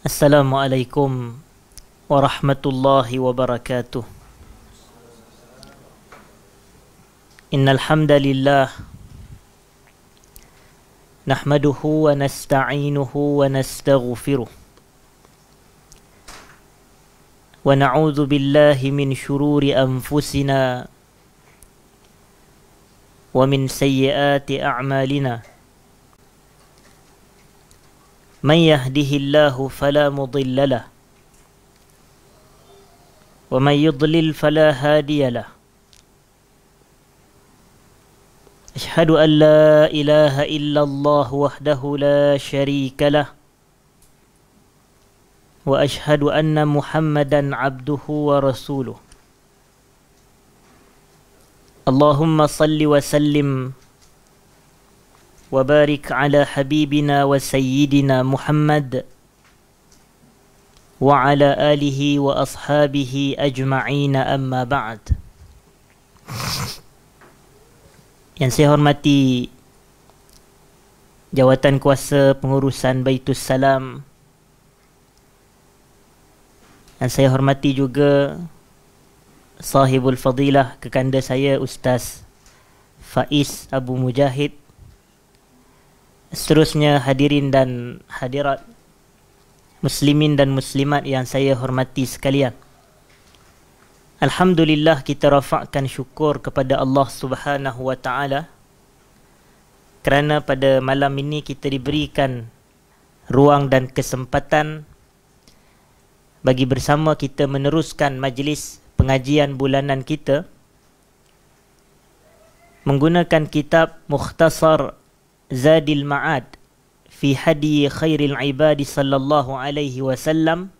Assalamualaikum warahmatullahi wabarakatuh. Innal hamdalillah nahmaduhu wa nasta'inuhu wa nastaghfiruh wa na'udzu billahi min shururi anfusina wa min sayyiati a'malina. Man yahdihillahu fala mudilla lahu wa man yudlil fala hadiya lahu. Ashhadu an la ilaha illallah wahdahu la sharika lah wa ashhadu anna Muhammadan abduhu wa rasuluh. Allahumma salli wa sallim wa barik ala habibina wa sayyidina Muhammad wa ala alihi wa ashabihi ajma'ina, amma ba'd. Yang saya hormati Jawatan Kuasa Pengurusan Baitus Salam, dan saya hormati juga sahibul fadilah kekanda saya Ustaz Faiz Abu Mujahid. Seterusnya hadirin dan hadirat, muslimin dan muslimat yang saya hormati sekalian. Alhamdulillah, kita rafa'kan syukur kepada Allah Subhanahu wa ta'ala kerana pada malam ini kita diberikan ruang dan kesempatan bagi bersama kita meneruskan majlis pengajian bulanan kita menggunakan kitab Mukhtasar Zadil Ma'ad fi Hadi Khairil Ibadi sallallahu alaihi wasallam.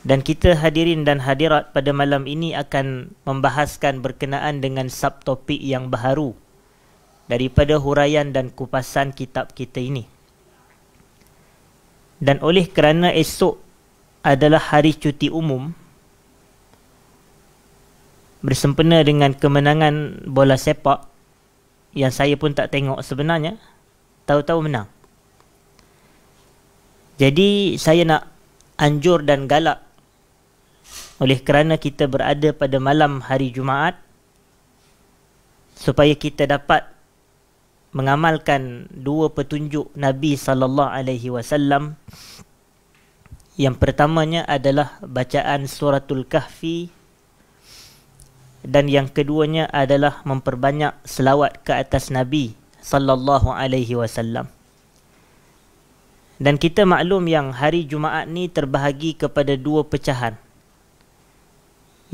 Dan kita hadirin dan hadirat pada malam ini akan membahaskan berkenaan dengan subtopik yang baharu daripada huraian dan kupasan kitab kita ini. Dan oleh kerana esok adalah hari cuti umum bersempena dengan kemenangan bola sepak yang saya pun tak tengok sebenarnya, tahu-tahu menang. Jadi saya nak anjur dan galak, oleh kerana kita berada pada malam hari Jumaat, supaya kita dapat mengamalkan dua petunjuk Nabi sallallahu alaihi wasallam. Yang pertamanya adalah bacaan suratul Kahfi, dan yang keduanya adalah memperbanyak selawat ke atas Nabi sallallahu alaihi wasallam. Dan kita maklum yang hari Jumaat ni terbahagi kepada dua pecahan.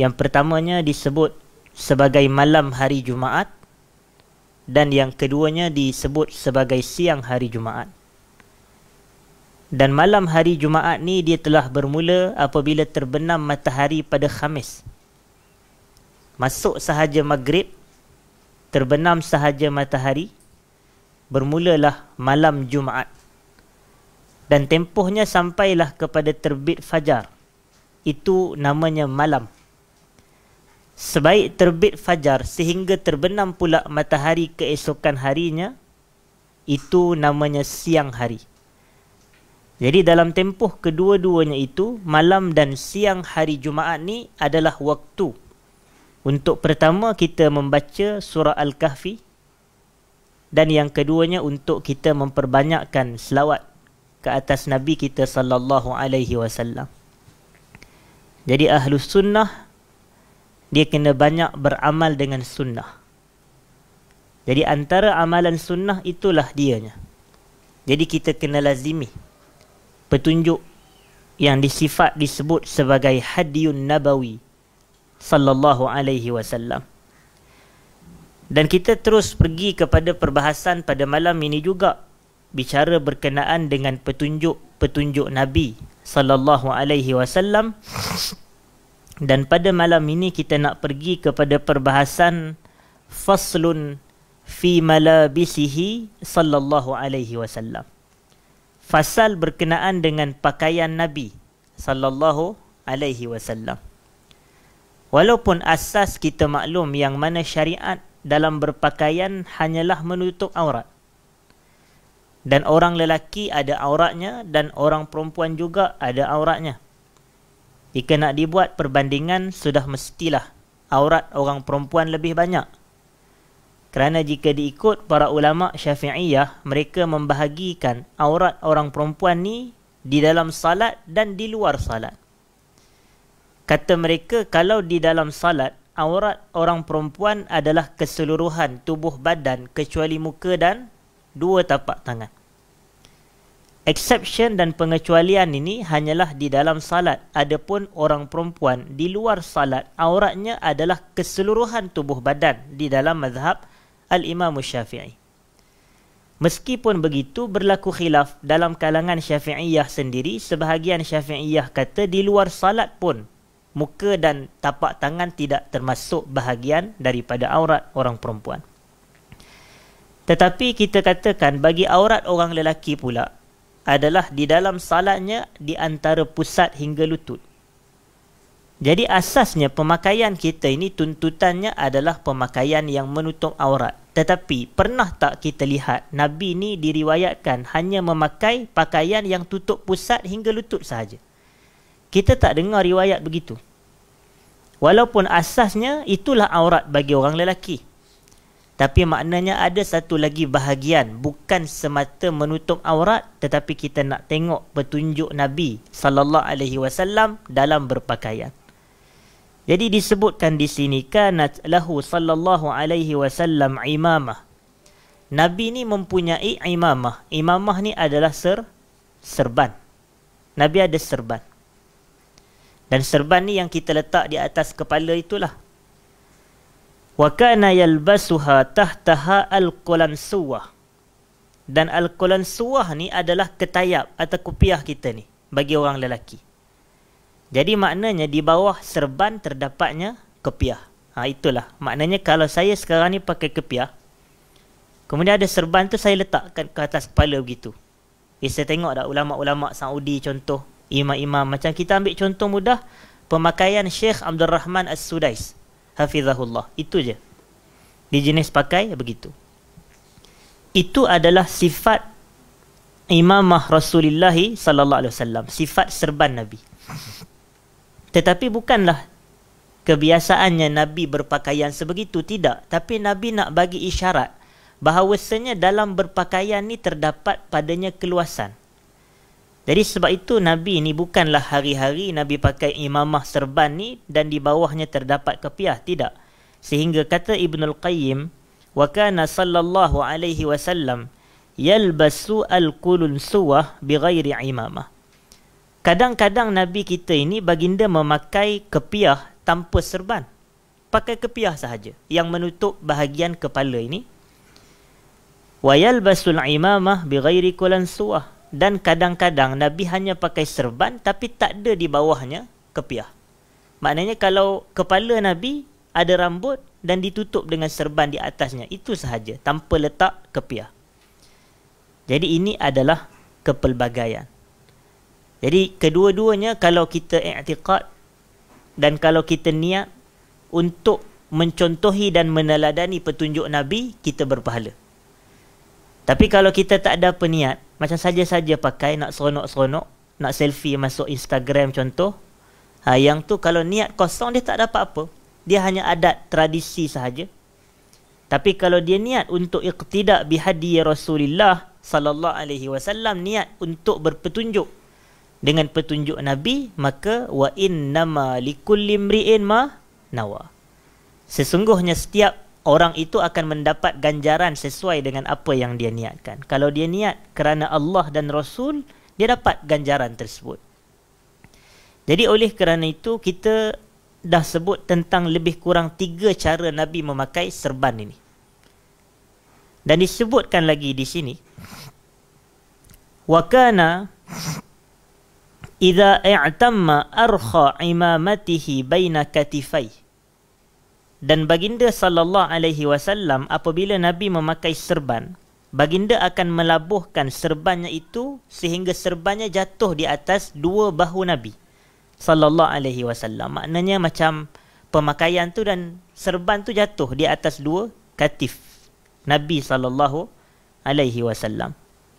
Yang pertamanya disebut sebagai malam hari Jumaat, dan yang keduanya disebut sebagai siang hari Jumaat. Dan malam hari Jumaat ni dia telah bermula apabila terbenam matahari pada Khamis. Masuk sahaja maghrib, terbenam sahaja matahari, bermulalah malam Jumaat. Dan tempohnya sampailah kepada terbit fajar. Itu namanya malam. Sebaik terbit fajar sehingga terbenam pula matahari keesokan harinya, itu namanya siang hari. Jadi dalam tempoh kedua-duanya itu, malam dan siang hari Jumaat ni adalah waktu untuk pertama kita membaca surah Al-Kahfi, dan yang keduanya untuk kita memperbanyakkan selawat ke atas Nabi kita sallallahu alaihi wasallam. Jadi Ahlus Sunnah dia kena banyak beramal dengan sunnah. Jadi antara amalan sunnah itulah dianya. Jadi kita kena lazimi petunjuk yang disebut sebagai Hadiyun Nabawi sallallahu alaihi wasallam. Dan kita terus pergi kepada perbahasan pada malam ini juga, bicara berkenaan dengan petunjuk Nabi sallallahu alaihi wasallam. Dan pada malam ini kita nak pergi kepada perbahasan faslun fi malabisihi sallallahu alaihi wasallam. Fasal berkenaan dengan pakaian Nabi sallallahu alaihi wasallam. Walaupun asas kita maklum yang mana syariat dalam berpakaian hanyalah menutup aurat. Dan orang lelaki ada auratnya dan orang perempuan juga ada auratnya. Jika nak dibuat perbandingan, sudah mestilah aurat orang perempuan lebih banyak. Kerana jika diikut para ulama Syafi'iyah, mereka membahagikan aurat orang perempuan ni di dalam salat dan di luar salat. Kata mereka, kalau di dalam salat, aurat orang perempuan adalah keseluruhan tubuh badan kecuali muka dan dua tapak tangan. Exception dan pengecualian ini hanyalah di dalam salat. Adapun orang perempuan di luar salat, auratnya adalah keseluruhan tubuh badan di dalam mazhab Al-Imam Syafi'i. Meskipun begitu, berlaku khilaf dalam kalangan Syafi'iyah sendiri. Sebahagian Syafi'iyah kata di luar salat pun muka dan tapak tangan tidak termasuk bahagian daripada aurat orang perempuan. Tetapi kita katakan bagi aurat orang lelaki pula adalah di dalam salatnya di antara pusat hingga lutut. Jadi asasnya pemakaian kita ini tuntutannya adalah pemakaian yang menutup aurat. Tetapi pernah tak kita lihat Nabi ni diriwayatkan hanya memakai pakaian yang tutup pusat hingga lutut sahaja? Kita tak dengar riwayat begitu. Walaupun asasnya itulah aurat bagi orang lelaki. Tapi maknanya ada satu lagi bahagian, bukan semata menutup aurat, tetapi kita nak tengok petunjuk Nabi sallallahu alaihi wasallam dalam berpakaian. Jadi disebutkan di sini, kanat lahu sallallahu alaihi wasallam imamah. Nabi ni mempunyai imamah. Imamah ni adalah serban. Nabi ada serban. Dan serban ni yang kita letak di atas kepala itulah. Wa kana yalbasuha tahtaha al-qulansuwah. Dan al-qulansuwah ni adalah ketayap atau kopiah kita ni bagi orang lelaki. Jadi maknanya di bawah serban terdapatnya kopiah. Itulah maknanya kalau saya sekarang ni pakai kopiah, kemudian ada serban tu saya letakkan ke atas kepala begitu. Saya tengok dah ulama-ulama Saudi contoh, imam-imam, macam kita ambil contoh mudah, pemakaian Syekh Abdul Rahman As-Sudais hafizahullah, itu je. Di jenis pakai begitu. Itu adalah sifat imamah Rasulullah sallallahu alaihi wasallam, sifat serban Nabi. Tetapi bukanlah kebiasaannya Nabi berpakaian sebegitu, tidak. Tapi Nabi nak bagi isyarat bahawasanya dalam berpakaian ni terdapat padanya keluasan. Jadi sebab itu Nabi ni bukanlah hari-hari Nabi pakai imamah serban ni dan di bawahnya terdapat kepiah, tidak. Sehingga kata Ibnul Qayyim, wa kana sallallahu alaihi wasallam yalbasu al-qulunsuwah bighairi imamah. Kadang-kadang Nabi kita ini baginda memakai kepiah tanpa serban. Pakai kepiah sahaja yang menutup bahagian kepala ini. Wa yalbasul imamah bighairi qulansuwah. Dan kadang-kadang Nabi hanya pakai serban tapi tak ada di bawahnya kepiah. Maknanya kalau kepala Nabi ada rambut dan ditutup dengan serban di atasnya, itu sahaja tanpa letak kepiah. Jadi ini adalah kepelbagaian. Jadi kedua-duanya kalau kita i'tiqad dan kalau kita niat untuk mencontohi dan meneladani petunjuk Nabi, kita berpahala. Tapi kalau kita tak ada peniat, macam saja-saja pakai, nak seronok-seronok, nak selfie masuk Instagram contoh, yang tu kalau niat kosong dia tak dapat apa. Dia hanya adat tradisi sahaja. Tapi kalau dia niat untuk iqtida bihadi Rasulullah sallallahu alaihi wasallam, niat untuk berpetunjuk dengan petunjuk Nabi, maka wa innama likulli imri'in ma nawa. Sesungguhnya setiap orang itu akan mendapat ganjaran sesuai dengan apa yang dia niatkan. Kalau dia niat kerana Allah dan Rasul, dia dapat ganjaran tersebut. Jadi oleh kerana itu, kita dah sebut tentang lebih kurang 3 cara Nabi memakai serban ini. Dan disebutkan lagi di sini, wa kana idza i'tamma arkha imamatihi baina katifai. Dan baginda sallallahu alaihi wasallam apabila Nabi memakai serban, baginda akan melabuhkan serbannya itu sehingga serbannya jatuh di atas 2 bahu Nabi sallallahu alaihi wasallam. Maknanya macam pemakaian tu dan serban tu jatuh di atas 2 katif Nabi sallallahu alaihi wasallam.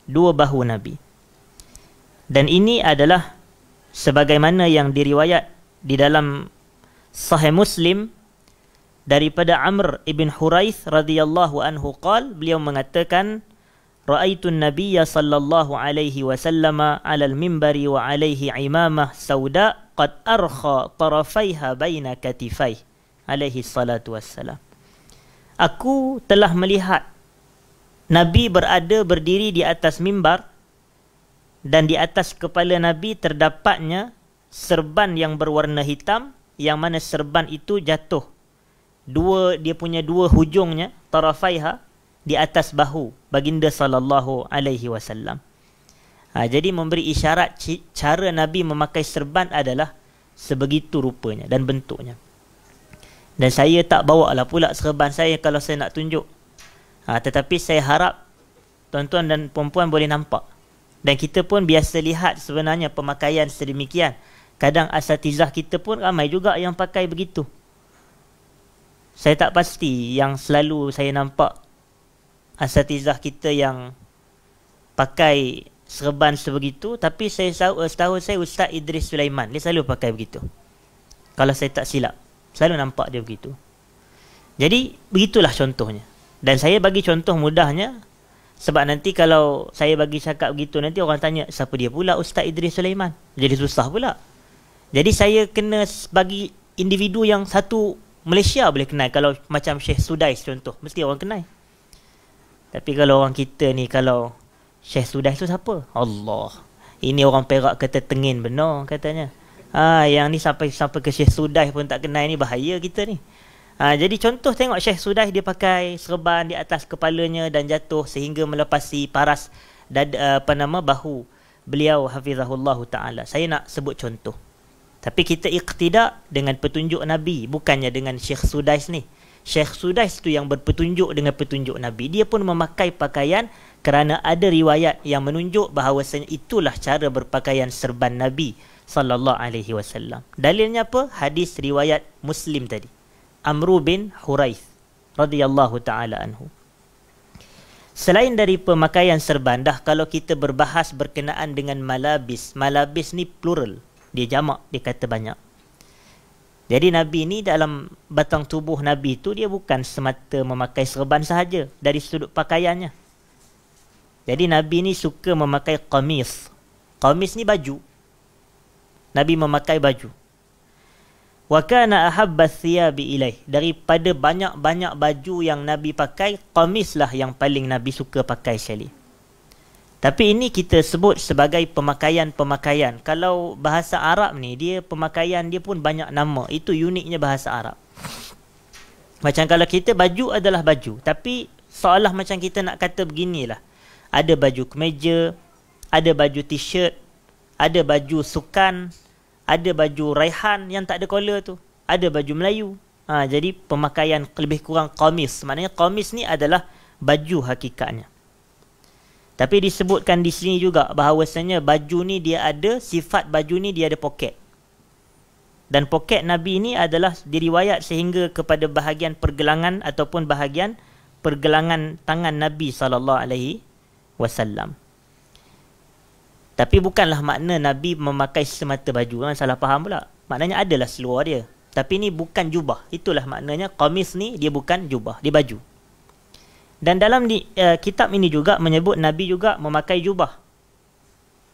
dua bahu Nabi. Dan ini adalah sebagaimana yang diriwayat di dalam Sahih Muslim daripada Amr ibn Huraith radhiyallahu anhu qal, beliau mengatakan, ra'aitun nabiyya sallallahu alaihi wasallam 'ala al-minbari wa 'alaihi imamah sauda qad arkha tarafaiha baina katifai alaihi salatu wassalam. Aku telah melihat Nabi berada berdiri di atas mimbar dan di atas kepala Nabi terdapatnya serban yang berwarna hitam, yang mana serban itu jatuh dia punya dua hujungnya, tarafaiha, di atas bahu baginda sallallahu alaihi wasallam. Jadi memberi isyarat cara Nabi memakai serban adalah sebegitu rupanya dan bentuknya. Dan saya tak bawa lah pula serban saya kalau saya nak tunjuk. Tetapi saya harap tuan-tuan dan puan-puan boleh nampak. Dan kita pun biasa lihat sebenarnya pemakaian sedemikian. Kadang asatizah kita pun ramai juga yang pakai begitu. Saya tak pasti yang selalu saya nampak asatizah kita yang pakai serban sebegitu, tapi setahu saya Ustaz Idris Sulaiman, dia selalu pakai begitu. Kalau saya tak silap, selalu nampak dia begitu. Jadi begitulah contohnya. Dan saya bagi contoh mudahnya, sebab nanti kalau saya bagi cakap begitu, nanti orang tanya, siapa dia pula Ustaz Idris Sulaiman? Jadi susah pula. Jadi saya kena bagi individu yang satu Malaysia boleh kenal. Kalau macam Syekh Sudais contoh, mesti orang kenal. Tapi kalau orang kita ni, kalau Syekh Sudais tu siapa? Allah. Ini orang Perak kata tengin benar katanya. Yang ni sampai ke Syekh Sudais pun tak kenal, ni bahaya kita ni. Jadi contoh tengok Syekh Sudais, dia pakai serban di atas kepalanya dan jatuh sehingga melepasi paras bahu beliau hafizahullahu ta'ala. Saya nak sebut contoh. Tapi kita iqtidak dengan petunjuk Nabi, bukannya dengan Syekh Sudais ni. Syekh Sudais tu yang berpetunjuk dengan petunjuk Nabi. Dia pun memakai pakaian kerana ada riwayat yang menunjuk bahawasanya itulah cara berpakaian serban Nabi sallallahu alaihi wasallam. Dalilnya apa? Hadis riwayat Muslim tadi. Amr bin Huraith radhiyallahu taala anhu. Selain dari pemakaian serban, dah kalau kita berbahas berkenaan dengan malabis. Malabis ni plural. Dia jamak, dia kata banyak. Jadi Nabi ni dalam batang tubuh Nabi tu, dia bukan semata memakai serban sahaja dari sudut pakaiannya. Jadi Nabi ni suka memakai qamis. Qamis ni baju. Nabi memakai baju. Wa kana ahabba thiyabi ilaih. Daripada banyak-banyak baju yang Nabi pakai, qamis lah yang paling Nabi suka pakai sekali. Tapi ini kita sebut sebagai pemakaian-pemakaian. Kalau bahasa Arab ni, dia pemakaian dia pun banyak nama. Itu uniknya bahasa Arab. Macam kalau kita baju adalah baju. Tapi seolah macam kita nak kata beginilah. Ada baju kemeja, ada baju t-shirt, ada baju sukan, ada baju raihan yang tak ada collar tu, ada baju Melayu. Jadi pemakaian lebih kurang qamis. Maknanya qamis ni adalah baju hakikatnya. Tapi disebutkan di sini juga bahawasanya baju ni dia ada, sifat baju ni dia ada poket. Dan poket Nabi ni adalah diriwayat sehingga kepada bahagian pergelangan ataupun bahagian pergelangan tangan Nabi SAW. Tapi bukanlah makna Nabi memakai semata baju. Salah faham pula. Maknanya adalah seluar dia. Tapi ni bukan jubah. Itulah maknanya qamis ni dia bukan jubah, dia baju. Dan dalam kitab ini juga menyebut Nabi juga memakai jubah.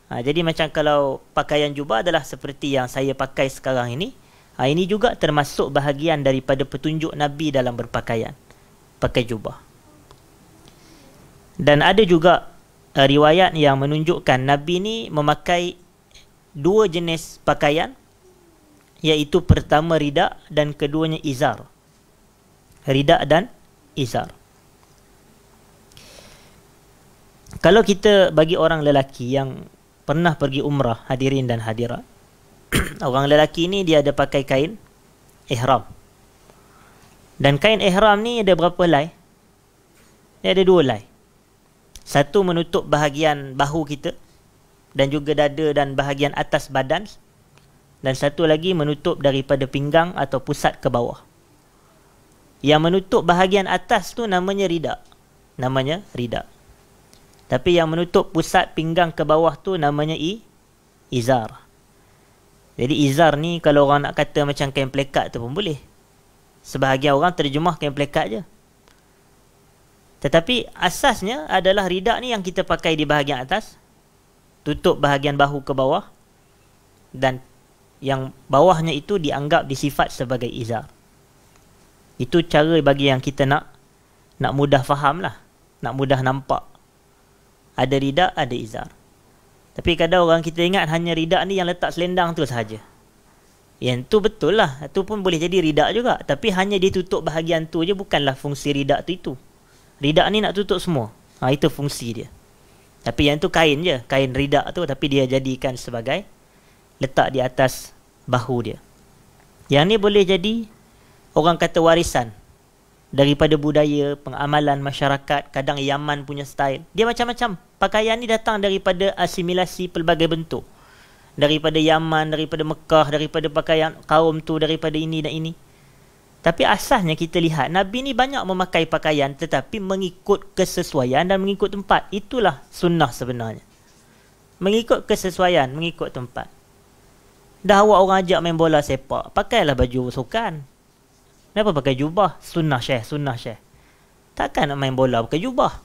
Jadi macam kalau pakaian jubah adalah seperti yang saya pakai sekarang ini. Ini juga termasuk bahagian daripada petunjuk Nabi dalam berpakaian. Pakai jubah. Dan ada juga riwayat yang menunjukkan Nabi ni memakai dua jenis pakaian. Iaitu pertama rida dan keduanya izar. Rida dan izar. Kalau kita bagi orang lelaki yang pernah pergi umrah, hadirin dan hadirat, orang lelaki ni dia ada pakai kain ihram. Dan kain ihram ni ada berapa helai? Dia ada 2 helai. Satu menutup bahagian bahu kita dan juga dada dan bahagian atas badan. Dan satu lagi menutup daripada pinggang atau pusat ke bawah. Yang menutup bahagian atas tu namanya rida. Namanya rida. Tapi yang menutup pusat pinggang ke bawah tu namanya izar. Jadi izar ni kalau orang nak kata macam kain plekat tu pun boleh. Sebahagian orang terjemah kain plekat je. Tetapi asasnya adalah rida ni yang kita pakai di bahagian atas, tutup bahagian bahu ke bawah, dan yang bawahnya itu dianggap disifat sebagai izar. Itu cara bagi yang kita nak mudah faham lah, nak mudah nampak. Ada rida, ada izar. Tapi kadang orang kita ingat hanya rida ni yang letak selendang tu sahaja. Yang tu betul lah, tu pun boleh jadi rida juga. Tapi hanya dia tutup bahagian tu je, bukanlah fungsi rida tu itu. Rida ni nak tutup semua. Itu fungsi dia. Tapi yang tu kain je, kain rida tu, tapi dia jadikan sebagai letak di atas bahu dia. Yang ni boleh jadi orang kata warisan daripada budaya, pengamalan masyarakat. Kadang Yaman punya style, dia macam-macam. Pakaian ni datang daripada asimilasi pelbagai bentuk. Daripada Yaman, daripada Mekah, daripada pakaian kaum tu, daripada ini dan ini. Tapi asasnya kita lihat Nabi ni banyak memakai pakaian tetapi mengikut kesesuaian dan mengikut tempat. Itulah sunnah sebenarnya. Mengikut kesesuaian, mengikut tempat. Dah awak orang ajak main bola sepak, pakailah baju sukan. Kenapa pakai jubah? Sunnah Syekh, sunnah Syekh. Takkan nak main bola pakai jubah.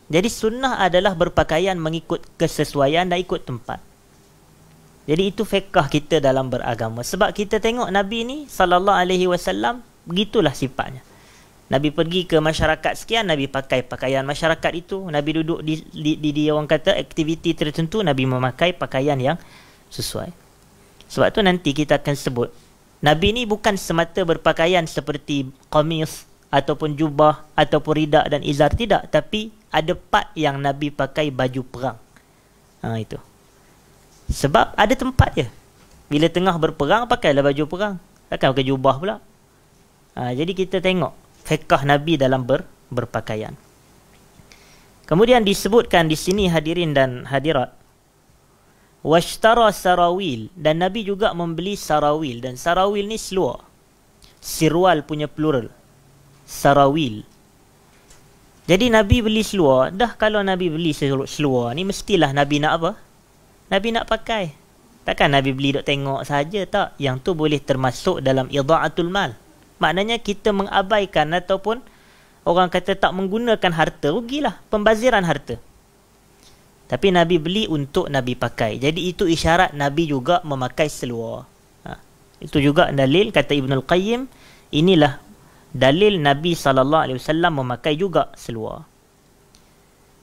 Jadi sunnah adalah berpakaian mengikut kesesuaian dan ikut tempat. Jadi itu fiqh kita dalam beragama. Sebab kita tengok Nabi ni sallallahu alaihi wasallam begitulah sifatnya. Nabi pergi ke masyarakat sekian, Nabi pakai pakaian masyarakat itu. Nabi duduk di orang kata aktiviti tertentu, Nabi memakai pakaian yang sesuai. Sebab tu nanti kita akan sebut Nabi ni bukan semata berpakaian seperti qamis ataupun jubah ataupun rida dan izar, tidak. Tapi ada part yang Nabi pakai baju perang. Itu. Sebab ada tempat je. Bila tengah berperang, pakailah baju perang. Takkan pakai jubah pula. Jadi kita tengok fiqh Nabi dalam berpakaian. Kemudian disebutkan di sini hadirin dan hadirat, washtara sarawil, dan Nabi juga membeli sarawil. Dan sarawil ni seluar. Sirwal punya plural. Sarawil. Jadi Nabi beli seluar. Dah kalau Nabi beli seluar ni, mestilah Nabi nak apa? Nabi nak pakai. Takkan Nabi beli duk tengok saja, tak. Yang tu boleh termasuk dalam idha'atul mal. Maknanya kita mengabaikan ataupun orang kata tak menggunakan harta, rugilah, pembaziran harta. Tapi Nabi beli untuk Nabi pakai. Jadi itu isyarat Nabi juga memakai seluar. Itu juga dalil, kata Ibnul Qayyim, inilah dalil Nabi SAW memakai juga seluar.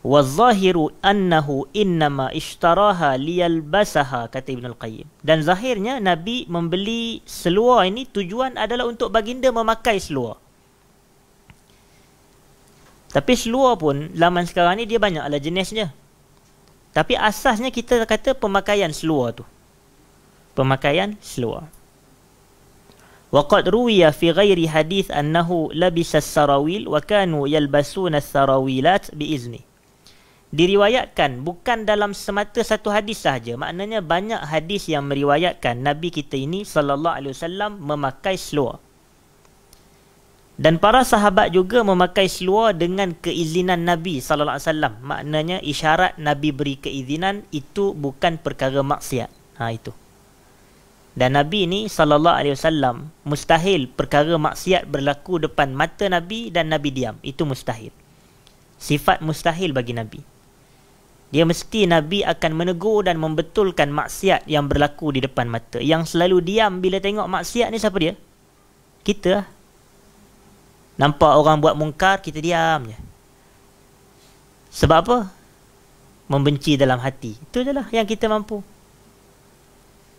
وَالظَّاهِرُ أَنَّهُ إِنَّمَا اشْتَرَاهَا لِيَلْبَسَهَا, kata Ibnul Qayyim. Dan zahirnya Nabi membeli seluar ini tujuan adalah untuk baginda memakai seluar. Tapi seluar pun zaman sekarang ni dia banyaklah jenisnya. Tapi asasnya kita kata pemakaian seluar tu. Pemakaian seluar. وَقَدْ رُوِيَ فِي غَيْرِ حَدِيث أَنَّهُ لَبِسَ السَّرَوِيلِ وَكَانُوا يَلْبَسُونَ السَّرَوِيلَاتِ بِإِذْنِهِ. Diriwayatkan bukan dalam semata satu hadis sahaja. Maknanya banyak hadis yang meriwayatkan Nabi kita ini sallallahu alaihi wasallam memakai seluar. Dan para sahabat juga memakai seluar dengan keizinan Nabi sallallahu alaihi wasallam. Maknanya isyarat Nabi beri keizinan itu bukan perkara maksiat. Itu. Dan Nabi ni sallallahu alaihi wasallam mustahil perkara maksiat berlaku depan mata Nabi dan Nabi diam. Itu mustahil. Sifat mustahil bagi Nabi. Dia mesti Nabi akan menegur dan membetulkan maksiat yang berlaku di depan mata. Yang selalu diam bila tengok maksiat ni siapa dia? Kita lah. Nampak orang buat mungkar, kita diam je. Sebab apa? Membenci dalam hati. Itu je lah yang kita mampu.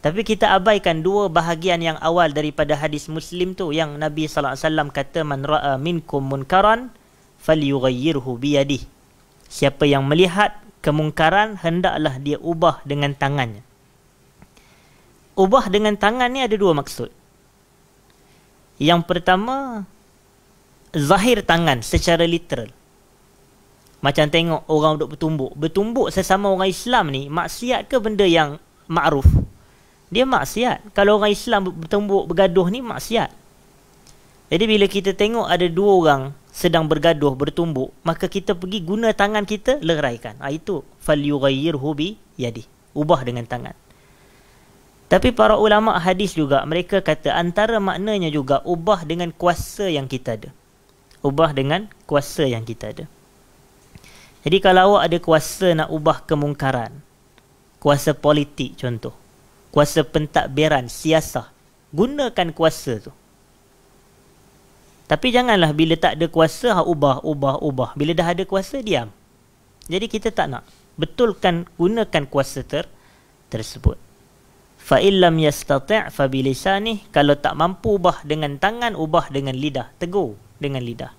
Tapi kita abaikan dua bahagian yang awal daripada hadis Muslim tu, yang Nabi SAW kata, man ra'a minkum munkaran falyughayyirhu biyadihi. Siapa yang melihat kemungkaran, hendaklah dia ubah dengan tangannya. Ubah dengan tangan ni ada dua maksud. Yang pertama, zahir tangan secara literal. Macam tengok orang duk bertumbuk. Bertumbuk sesama orang Islam ni, maksiat ke benda yang ma'ruf? Dia maksiat. Kalau orang Islam bertumbuk, bergaduh ni maksiat. Jadi bila kita tengok ada dua orang sedang bergaduh, bertumbuk, maka kita pergi guna tangan kita leraikan. Itu falyughayyirhu bi yadi, ubah dengan tangan. Tapi para ulama hadis juga, mereka kata antara maknanya juga ubah dengan kuasa yang kita ada. Ubah dengan kuasa yang kita ada. Jadi kalau awak ada kuasa nak ubah kemungkaran, kuasa politik contoh, kuasa pentadbiran, siasah, gunakan kuasa tu. Tapi janganlah bila tak ada kuasa, ubah. Bila dah ada kuasa, diam. Jadi kita tak nak. Betulkan, gunakan kuasa tersebut. Fa'in lam yastati' fa bilisanih. Kalau tak mampu ubah dengan tangan, ubah dengan lidah. Tegur dengan lidah.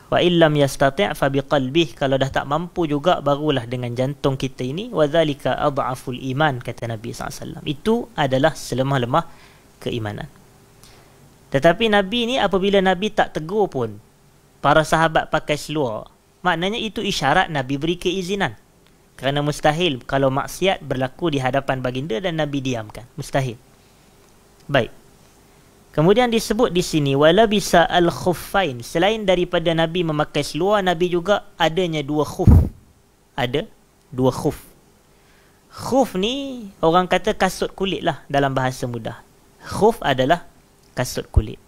Fa'in lam yastati' fa biqalbih. Kalau dah tak mampu juga, barulah dengan jantung kita ini. Wa dhalika adhaful iman, kata Nabi SAW. Itu adalah selemah-lemah keimanan. Tetapi Nabi ni, apabila Nabi tak tegur pun, para sahabat pakai seluar, maknanya itu isyarat Nabi beri keizinan. Kerana mustahil kalau maksiat berlaku di hadapan baginda dan Nabi diamkan. Mustahil. Baik. Kemudian disebut di sini, wala bisa al-khuffain. Selain daripada Nabi memakai seluar, Nabi juga adanya dua khuf. Ada dua khuf. Khuf ni, orang kata kasut kulit lah dalam bahasa mudah. Khuf adalah kasut kulit.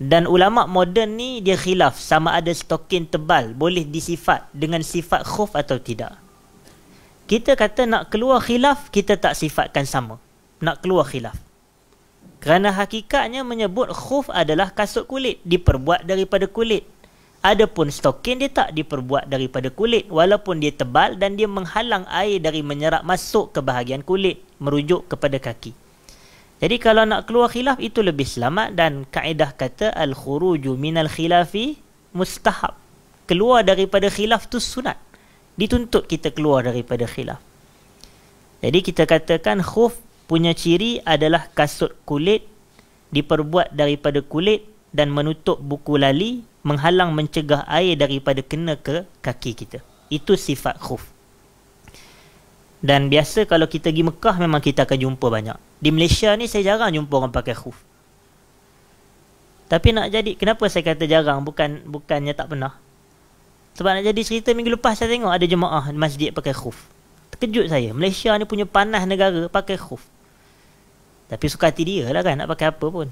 Dan ulama moden ni dia khilaf sama ada stokin tebal boleh disifat dengan sifat khuf atau tidak. Kita kata nak keluar khilaf, kita tak sifatkan sama. Nak keluar khilaf. Kerana hakikatnya menyebut khuf adalah kasut kulit, diperbuat daripada kulit. Adapun stokin dia tak diperbuat daripada kulit, walaupun dia tebal dan dia menghalang air dari menyerap masuk ke bahagian kulit, merujuk kepada kaki. Jadi kalau nak keluar khilaf, itu lebih selamat. Dan kaedah kata al-khuruju minal khilafi mustahab. Keluar daripada khilaf tu sunat. Dituntut kita keluar daripada khilaf. Jadi kita katakan khuf punya ciri adalah kasut kulit, diperbuat daripada kulit dan menutup buku lali, menghalang mencegah air daripada kena ke kaki kita. Itu sifat khuf. Dan biasa kalau kita pergi Mekah, memang kita akan jumpa banyak. Di Malaysia ni saya jarang jumpa orang pakai khuf. Tapi nak jadi, kenapa saya kata jarang? Bukannya tak pernah. Sebab nak jadi cerita minggu lepas saya tengok ada jemaah masjid pakai khuf. Terkejut saya. Malaysia ni punya panas negara pakai khuf. Tapi suka hati dia lah kan nak pakai apa pun.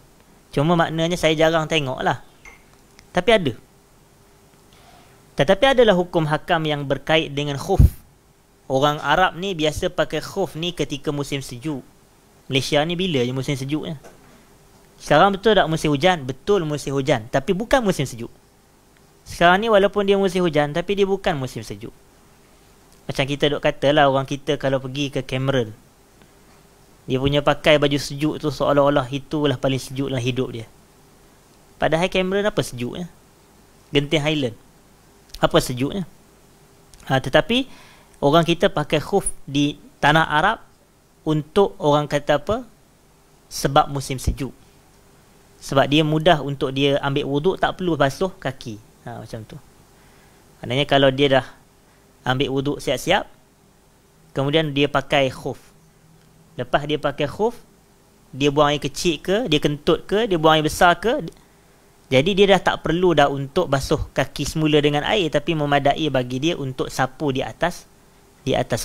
Cuma maknanya saya jarang tengok lah. Tapi ada. Tetapi adalah hukum hakam yang berkait dengan khuf. Orang Arab ni biasa pakai khuf ni ketika musim sejuk. Malaysia ni bila je musim sejuknya? Sekarang betul tak musim hujan? Betul musim hujan. Tapi bukan musim sejuk. Sekarang ni walaupun dia musim hujan, tapi dia bukan musim sejuk. Macam kita duk kata lah, orang kita kalau pergi ke Cameron, dia punya pakai baju sejuk tu seolah-olah itulah paling sejuk dalam hidup dia. Padahal Cameron apa sejuknya? Genting Highland. Apa sejuknya? Tetapi orang kita pakai khuf di tanah Arab untuk orang kata apa? Sebab musim sejuk. Sebab dia mudah untuk dia ambil wuduk, tak perlu basuh kaki. Macam tu. Maknanya kalau dia dah ambil wuduk siap-siap, kemudian dia pakai khuf. Lepas dia pakai khuf, dia buang air kecil ke, dia kentut ke, dia buang air besar ke, jadi dia dah tak perlu dah untuk basuh kaki semula dengan air, tapi memadai bagi dia untuk sapu di atas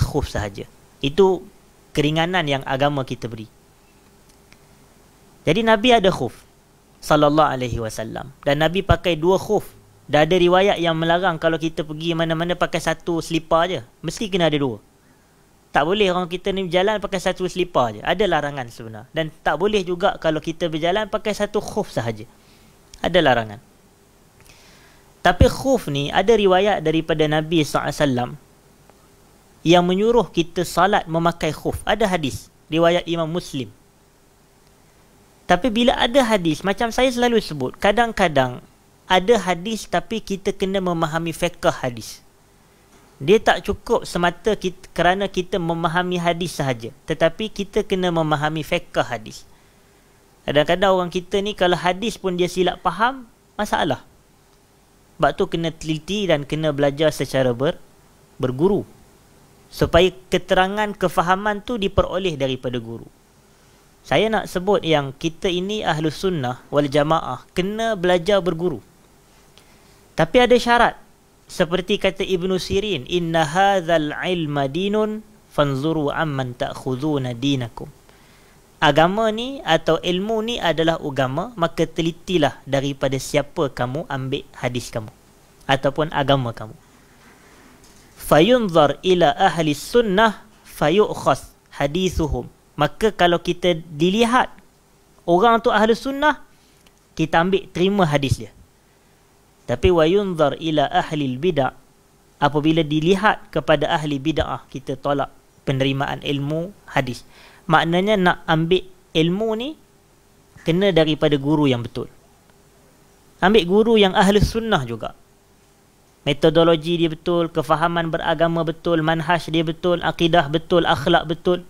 khuf sahaja. Itu keringanan yang agama kita beri. Jadi Nabi ada khuf sallallahu alaihi wasallam, dan Nabi pakai dua khuf. Dah ada riwayat yang melarang kalau kita pergi mana-mana pakai satu selipar je. Mesti kena ada dua. Tak boleh orang kita ni berjalan pakai satu selipar je. Ada larangan sebenarnya. Dan tak boleh juga kalau kita berjalan pakai satu khuf sahaja. Ada larangan. Tapi khuf ni ada riwayat daripada Nabi SAW yang menyuruh kita salat memakai khuf. Ada hadis. Riwayat Imam Muslim. Tapi bila ada hadis, macam saya selalu sebut, kadang-kadang ada hadis tapi kita kena memahami fiqh hadis. Dia tak cukup semata kerana kita memahami hadis sahaja, tetapi kita kena memahami fiqh hadis. Kadang-kadang orang kita ni kalau hadis pun dia silap faham, masalah. Sebab tu kena teliti dan kena belajar secara berguru, supaya keterangan kefahaman tu diperoleh daripada guru. Saya nak sebut yang kita ini Ahlus Sunnah wal Jamaah kena belajar berguru. Tapi ada syarat. Seperti kata Ibnu Sirin, inna hadzal ilma dinun fanzuru amman ta'khuduna dinakum. Agama ni atau ilmu ni adalah agama, maka telitilah daripada siapa kamu ambil hadis kamu ataupun agama kamu. Fayunzar ila ahli sunnah fayu'khas hadithuhum. Maka kalau kita dilihat orang tu ahli sunnah, kita ambil terima hadis dia. Tapi wayunzar ila ahli bid'ah, apabila dilihat kepada ahli bid'ah, kita tolak penerimaan ilmu hadis. Maknanya nak ambil ilmu ni kena daripada guru yang betul. Ambil guru yang ahli sunnah juga. Metodologi dia betul, kefahaman beragama betul, manhaj dia betul, akidah betul, akhlak betul.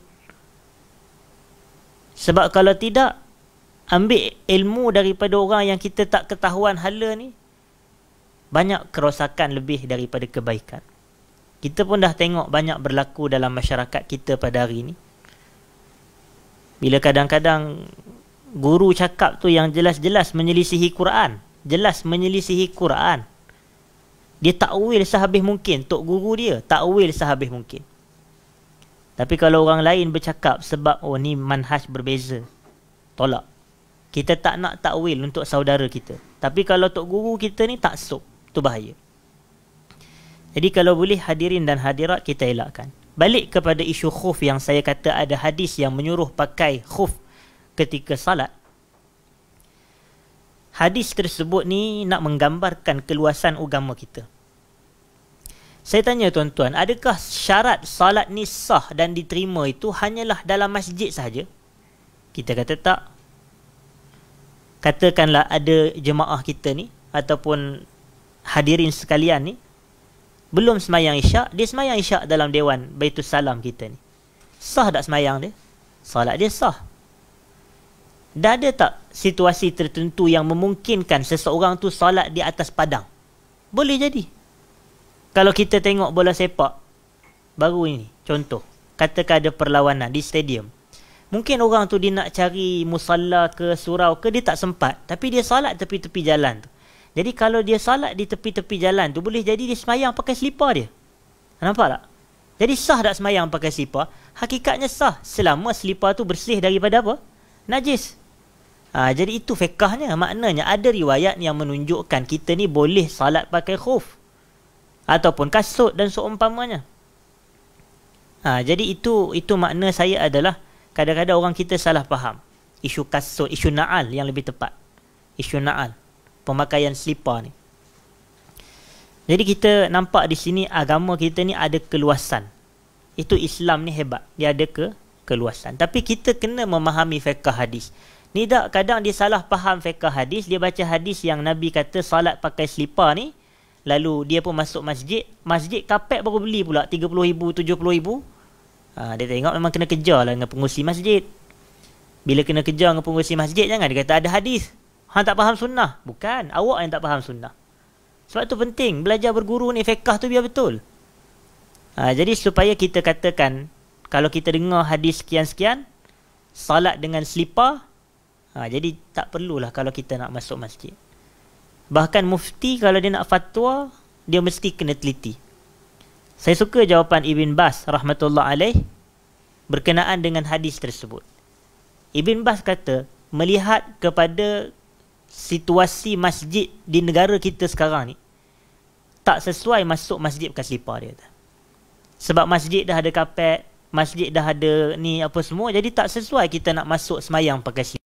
Sebab kalau tidak, ambil ilmu daripada orang yang kita tak ketahuan hala ni, banyak kerosakan lebih daripada kebaikan. Kita pun dah tengok banyak berlaku dalam masyarakat kita pada hari ni. Bila kadang-kadang guru cakap tu yang jelas-jelas menyelisihi Quran, jelas menyelisihi Quran, dia takwil sehabis mungkin. Tok guru dia takwil sehabis mungkin. Tapi kalau orang lain bercakap sebab oh ni manhaj berbeza, tolak. Kita tak nak takwil untuk saudara kita. Tapi kalau tok guru kita ni taksub, itu bahaya. Jadi kalau boleh hadirin dan hadirat kita elakkan. Balik kepada isu khuf yang saya kata ada hadis yang menyuruh pakai khuf ketika salat. Hadis tersebut ni nak menggambarkan keluasan agama kita. Saya tanya tuan-tuan, adakah syarat salat ni sah dan diterima itu hanyalah dalam masjid sahaja? Kita kata tak. Katakanlah ada jemaah kita ni ataupun hadirin sekalian ni belum semayang isyak, dia semayang isyak dalam Dewan Baitul Salam kita ni. Sah tak semayang dia? Salat dia sah. Dah ada tak situasi tertentu yang memungkinkan seseorang tu salat di atas padang? Boleh jadi. Kalau kita tengok bola sepak baru ini, contoh, katakan ada perlawanan di stadium. Mungkin orang tu dia nak cari musalla ke surau ke, dia tak sempat, tapi dia salat tepi-tepi jalan tu. Jadi kalau dia salat di tepi-tepi jalan tu, boleh jadi dia semayang pakai selipar dia. Nampak tak? Jadi sah tak semayang pakai selipar? Hakikatnya sah, selama selipar tu bersih daripada apa? Najis. Jadi itu fiqahnya. Maknanya ada riwayat yang menunjukkan kita ni boleh salat pakai khuf ataupun kasut dan seumpamanya. Jadi itu makna saya adalah kadang-kadang orang kita salah faham isu kasut, isu na'al yang lebih tepat. Isu na'al, pemakaian selipar ni. Jadi kita nampak di sini agama kita ni ada keluasan. Itu Islam ni hebat, dia ada keluasan. Tapi kita kena memahami fiqh hadis. Ni tak, kadang dia salah faham fiqh hadis, dia baca hadis yang Nabi kata salat pakai selipar ni, lalu dia pun masuk masjid, masjid kapek baru beli pula 30,000, 70,000. Dia tengok memang kena kejar lah dengan pengurusi masjid. Bila kena kejar dengan pengurusi masjid, jangan dia kata ada hadis. Hang tak faham sunnah. Bukan, awak yang tak faham sunnah. Sebab tu penting belajar berguru ni, fiqh tu biar betul. Jadi supaya kita katakan, kalau kita dengar hadis sekian-sekian, salat dengan selipar, jadi tak perlulah kalau kita nak masuk masjid. Bahkan mufti kalau dia nak fatwa, dia mesti kena teliti. Saya suka jawapan Ibn Bas rahmatullah alaih berkenaan dengan hadis tersebut. Ibn Bas kata, melihat kepada situasi masjid di negara kita sekarang ni, tak sesuai masuk masjid pakai selipar dia. Sebab masjid dah ada kapet, masjid dah ada ni apa semua, jadi tak sesuai kita nak masuk semayang pakai selipar.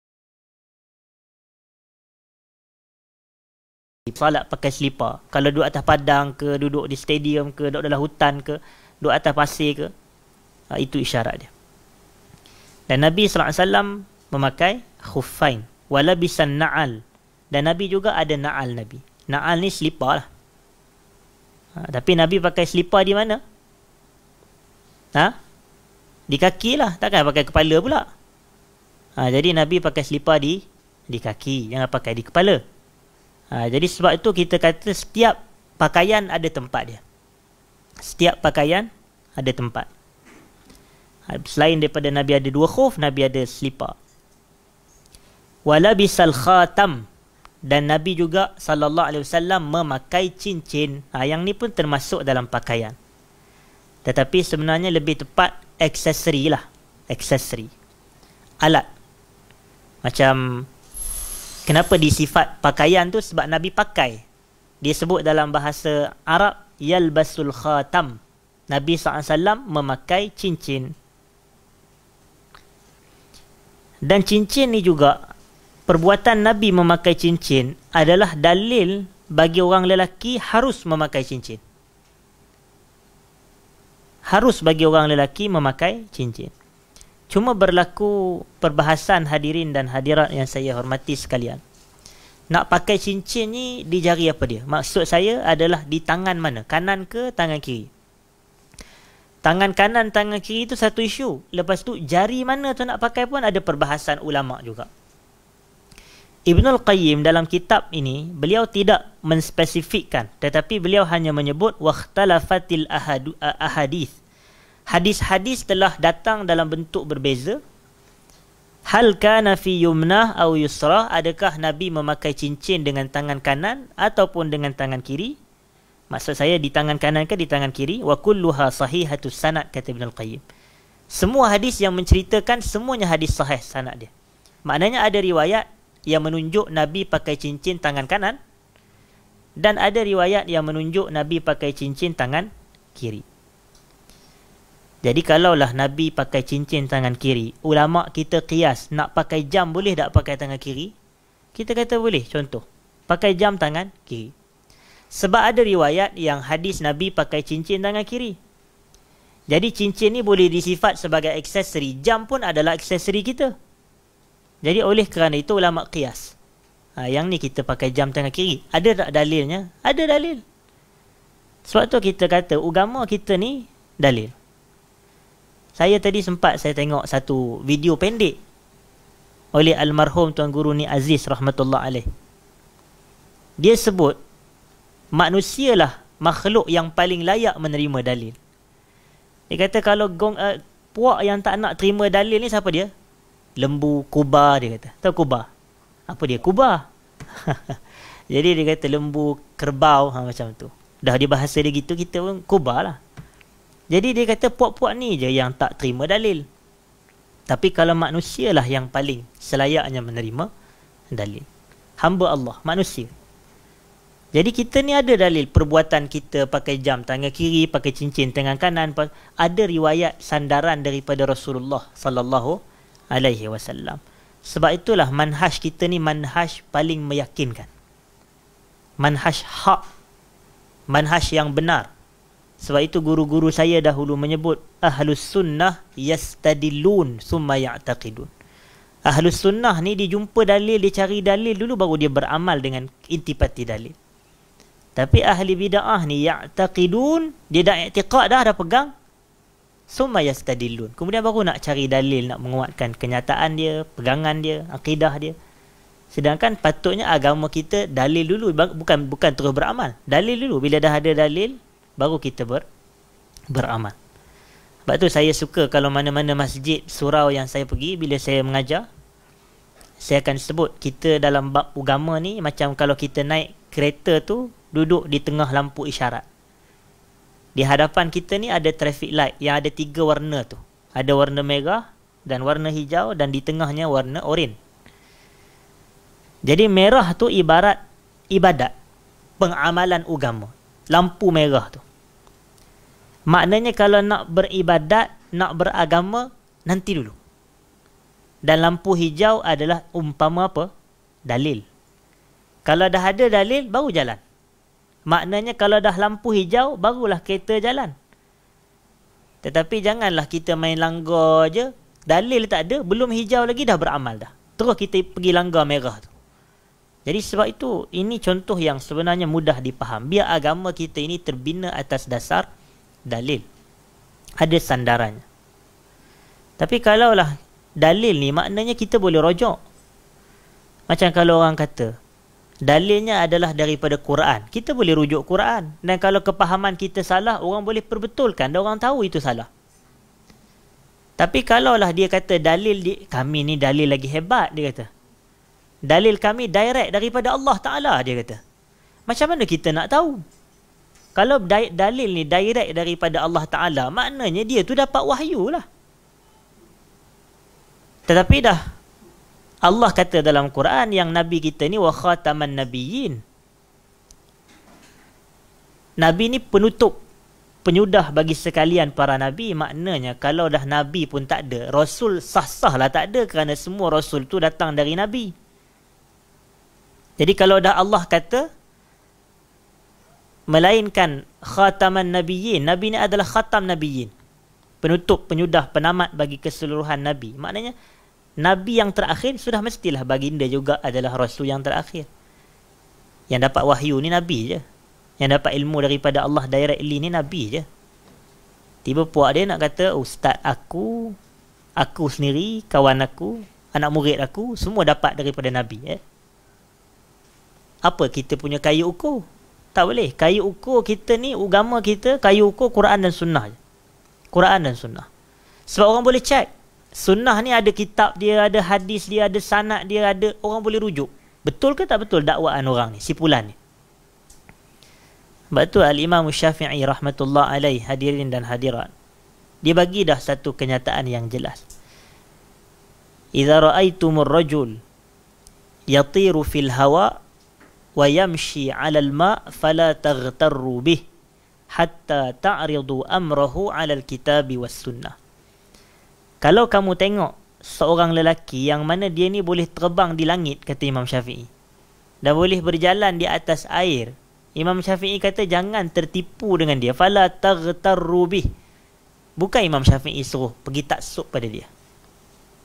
Salat pakai selipar. Kalau duduk atas padang ke, duduk di stadium ke, duduk dalam hutan ke, duduk atas pasir ke, itu isyarat dia. Dan Nabi SAW memakai khuffain wala bisan na'al. Dan Nabi juga ada na'al Nabi. Na'al ni selipar lah. Tapi Nabi pakai selipar di mana? Di kaki lah. Takkan pakai kepala pula. Jadi Nabi pakai selipar di kaki. Jangan pakai di kepala. Jadi sebab itu kita kata setiap pakaian ada tempat dia. Setiap pakaian ada tempat. Selain daripada Nabi ada 2 khuf, Nabi ada selipar. Walabisal khatam, dan Nabi juga sallallahu alaihi wasallam memakai cincin. Yang ni pun termasuk dalam pakaian. Tetapi sebenarnya lebih tepat aksesori lah. Aksesori. Alat. Macam kenapa disifat pakaian tu? Sebab Nabi pakai. Dia sebut dalam bahasa Arab yalbasul khatam. Nabi SAW memakai cincin. Dan cincin ni juga, perbuatan Nabi memakai cincin adalah dalil bagi orang lelaki harus memakai cincin. Harus bagi orang lelaki memakai cincin. Cuma berlaku perbahasan hadirin dan hadirat yang saya hormati sekalian. Nak pakai cincin ni di jari apa dia? Maksud saya adalah di tangan mana? Kanan ke tangan kiri? Tangan kanan, tangan kiri itu satu isu. Lepas tu jari mana tu nak pakai pun ada perbahasan ulama' juga. Ibnul Qayyim dalam kitab ini, beliau tidak menspesifikkan, tetapi beliau hanya menyebut wakhtalafatil ahadith. Hadis-hadis telah datang dalam bentuk berbeza. Hal kana fi yumnah aw yusrah, adakah Nabi memakai cincin dengan tangan kanan ataupun dengan tangan kiri? Maksud saya di tangan kanan ke di tangan kiri? Wa kulluha sahihatus sanad, kata Ibnul Qayyim. Semua hadis yang menceritakan, semuanya hadis sahih sanad dia. Maknanya ada riwayat yang menunjuk Nabi pakai cincin tangan kanan, dan ada riwayat yang menunjuk Nabi pakai cincin tangan kiri. Jadi kalaulah Nabi pakai cincin tangan kiri, ulama' kita qiyas, nak pakai jam boleh tak pakai tangan kiri? Kita kata boleh. Contoh, pakai jam tangan kiri. Sebab ada riwayat yang hadis Nabi pakai cincin tangan kiri. Jadi cincin ni boleh disifat sebagai aksesori. Jam pun adalah aksesori kita. Jadi oleh kerana itu ulama' qiyas. Yang ni kita pakai jam tangan kiri. Ada tak dalilnya? Ada dalil. Sebab tu kita kata agama kita ni dalil. Saya tadi sempat saya tengok satu video pendek oleh almarhum Tuan Guru Ni Aziz rahmatullah alaih. Dia sebut manusialah makhluk yang paling layak menerima dalil. Dia kata kalau puak yang tak nak terima dalil ni siapa dia? Lembu, kuba, dia kata. Tahu kuba? Apa dia? Kuba. Jadi dia kata lembu, kerbau, macam tu. Dah dia bahasa dia gitu, kita pun kuba lah. Jadi dia kata puak-puak ni je yang tak terima dalil. Tapi kalau manusia lah yang paling selayaknya menerima dalil. Hamba Allah, manusia. Jadi kita ni ada dalil perbuatan kita pakai jam tangan kiri, pakai cincin tangan kanan. Ada riwayat sandaran daripada Rasulullah sallallahu alaihi wasallam. Sebab itulah manhaj kita ni manhaj paling meyakinkan. Manhaj hak. Manhaj yang benar. Sebab itu guru-guru saya dahulu menyebut Ahlus Sunnah yastadillun summa ya'taqidun. Ahlus Sunnah ni dia jumpa dalil, dia cari dalil dulu baru dia beramal dengan intipati dalil. Tapi ahli bid'ah ni ya'taqidun, dia dah i'tiqad dah pegang, summa yastadillun. Kemudian baru nak cari dalil, nak menguatkan kenyataan dia, pegangan dia, akidah dia. Sedangkan patutnya agama kita dalil dulu, bukan terus beramal. Dalil dulu, bila dah ada dalil baru kita beramal. Sebab tu saya suka kalau mana-mana masjid surau yang saya pergi, bila saya mengajar, saya akan sebut kita dalam bab agama ni macam kalau kita naik kereta tu, duduk di tengah lampu isyarat. Di hadapan kita ni ada traffic light yang ada 3 warna tu. Ada warna merah dan warna hijau, dan di tengahnya warna oranye. Jadi merah tu ibarat ibadat, pengamalan agama. Lampu merah tu maknanya kalau nak beribadat, nak beragama, nanti dulu. Dan lampu hijau adalah umpama apa? Dalil. Kalau dah ada dalil, baru jalan. Maknanya kalau dah lampu hijau, barulah kereta jalan. Tetapi janganlah kita main langgar je. Dalil tak ada, belum hijau lagi dah beramal dah. Terus kita pergi langgar merah tu. Jadi sebab itu, ini contoh yang sebenarnya mudah dipaham. Biar agama kita ini terbina atas dasar dalil. Ada sandarannya. Tapi kalaulah dalil ni, maknanya kita boleh rojok. Macam kalau orang kata, dalilnya adalah daripada Quran. Kita boleh rujuk Quran. Dan kalau kepahaman kita salah, orang boleh perbetulkan. Dan orang tahu itu salah. Tapi kalaulah dia kata dalil, kami ni dalil lagi hebat, dia kata. Dalil kami direct daripada Allah Ta'ala, dia kata. Macam mana kita nak tahu? Kalau dalil ni direct daripada Allah Ta'ala, maknanya dia tu dapat wahyu lah. Tetapi dah Allah kata dalam Quran yang Nabi kita ni wa khataman nabiyyin. Nabi ni penutup, penyudah bagi sekalian para Nabi. Maknanya kalau dah Nabi pun tak ada, Rasul sah-sah lah tak ada, kerana semua Rasul tu datang dari Nabi. Jadi kalau dah Allah kata, melainkan khataman nabiyyin, Nabi ni adalah khatam nabiyyin, penutup, penyudah, penamat bagi keseluruhan Nabi. Maknanya Nabi yang terakhir sudah mestilah baginda juga adalah Rasul yang terakhir. Yang dapat wahyu ni Nabi je. Yang dapat ilmu daripada Allah directly ni Nabi je. Tiba puak dia nak kata, ustaz aku sendiri, kawan aku, anak murid aku, semua dapat daripada Nabi. Apa kita punya kayu ukur? Tak boleh. Kayu ukur kita ni, agama kita, kayu ukur Quran dan Sunnah je. Quran dan Sunnah. Sebab orang boleh check. Sunnah ni ada kitab dia, ada hadis dia, ada sanad dia, ada, orang boleh rujuk. Betul ke tak betul dakwaan orang ni, sipulan ni? Sebab tu Al-Imam Syafi'i rahmatullah alaih, hadirin dan hadirat, dia bagi dah satu kenyataan yang jelas. Idza ra'aitumur rajul yatiru fil hawa wa yamshi 'alal ma' fala taghtarru bih hatta ta'ridu amrahu 'alal kitabi was sunnah. Kalau kamu tengok seorang lelaki yang mana dia ni boleh terbang di langit, kata Imam Syafi'i, dan boleh berjalan di atas air, Imam Syafi'i kata jangan tertipu dengan dia. Fala taghtarru bih. Bukan Imam Syafi'i suruh pergi taksub pada dia.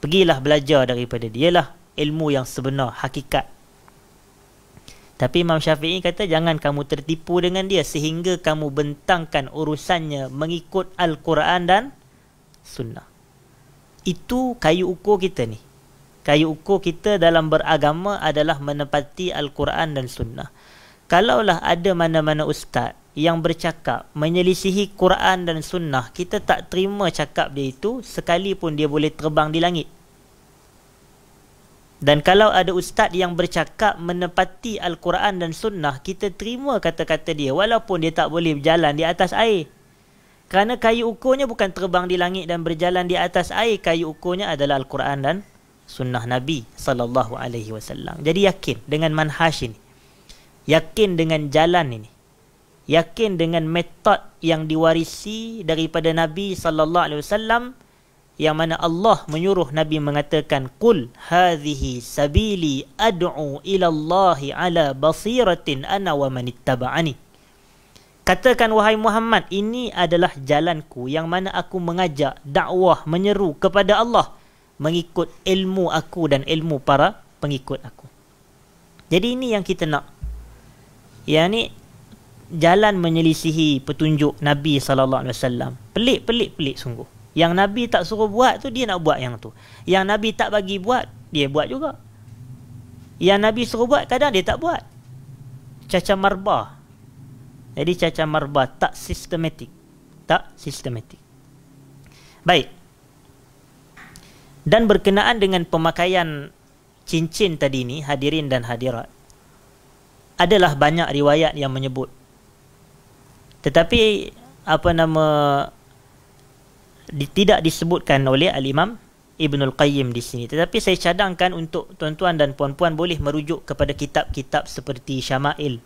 Pergilah belajar daripada dia lah ilmu yang sebenar, hakikat. Tapi Imam Syafi'i kata jangan kamu tertipu dengan dia sehingga kamu bentangkan urusannya mengikut Al-Quran dan Sunnah. Itu kayu ukur kita ni. Kayu ukur kita dalam beragama adalah menepati Al-Quran dan Sunnah. Kalaulah ada mana-mana ustaz yang bercakap menyelisihi Quran dan Sunnah, kita tak terima cakap dia itu sekalipun dia boleh terbang di langit. Dan kalau ada ustaz yang bercakap menepati Al-Quran dan Sunnah, kita terima kata-kata dia walaupun dia tak boleh berjalan di atas air. Kerana kayu ukurnya bukan terbang di langit dan berjalan di atas air. Kayu ukurnya adalah Al-Quran dan Sunnah Nabi SAW. Jadi yakin dengan manhaj ini. Yakin dengan jalan ini. Yakin dengan metod yang diwarisi daripada Nabi SAW, yang mana Allah menyuruh Nabi mengatakan, Qul hadhihi sabili ad'u ila Allahi ala basiratin ana wa manittaba'ani. Katakan wahai Muhammad, ini adalah jalanku yang mana aku mengajak, dakwah, menyeru kepada Allah mengikut ilmu aku dan ilmu para pengikut aku. Jadi ini yang kita nak. Yang ni jalan menyelisihi petunjuk Nabi SAW. Pelik sungguh. Yang Nabi tak suruh buat tu, dia nak buat yang tu. Yang Nabi tak bagi buat, dia buat juga. Yang Nabi suruh buat, kadang dia tak buat. Caca marbah. Jadi caca marbah, tak sistematik. Tak sistematik. Baik. Dan berkenaan dengan pemakaian cincin tadi ni, hadirin dan hadirat, adalah banyak riwayat yang menyebut. Tetapi tidak disebutkan oleh Al-Imam Ibnul Qayyim di sini. Tetapi saya cadangkan untuk tuan-tuan dan puan-puan boleh merujuk kepada kitab-kitab seperti Syama'il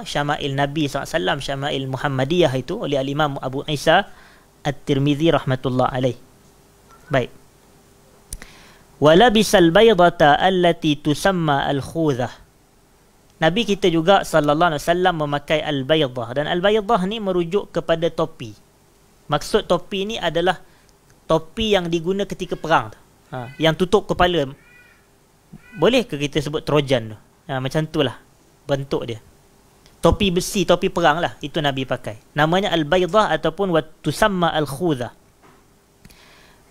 Syama'il Nabi SAW, Syama'il Muhammadiyah itu oleh Al-Imam Abu Isa At-Tirmidzi rahmatullah alaih. Baik. Walabisal baydata allati tusamma al-khudhah. Nabi kita juga sallallahu alaihi wasallam memakai al-baydah, dan al-baydah ni merujuk kepada topi. Maksud topi ni adalah topi yang diguna ketika perang. Yang tutup kepala. Boleh ke kita sebut Trojan tu? Macam tu lah bentuk dia. Topi besi, topi perang lah. Itu Nabi pakai. Namanya al-baydah ataupun tusamma al-khudhah.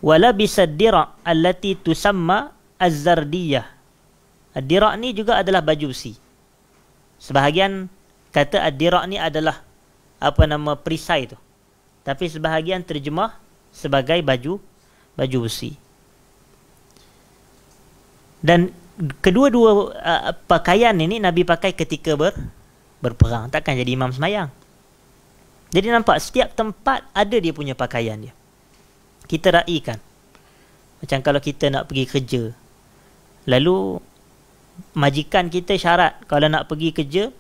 Walabisa ad-dira' allati tusamma az-zardiyah. Ad-dira' ni juga adalah baju besi. Sebahagian kata ad-dira' ni adalah perisai tu. Tapi sebahagian terjemah sebagai baju besi. Dan kedua-dua pakaian ini Nabi pakai ketika berperang. Takkan jadi imam semayang. Jadi nampak setiap tempat ada dia punya pakaian dia. Kita raikan. Macam kalau kita nak pergi kerja, lalu majikan kita syarat kalau nak pergi kerja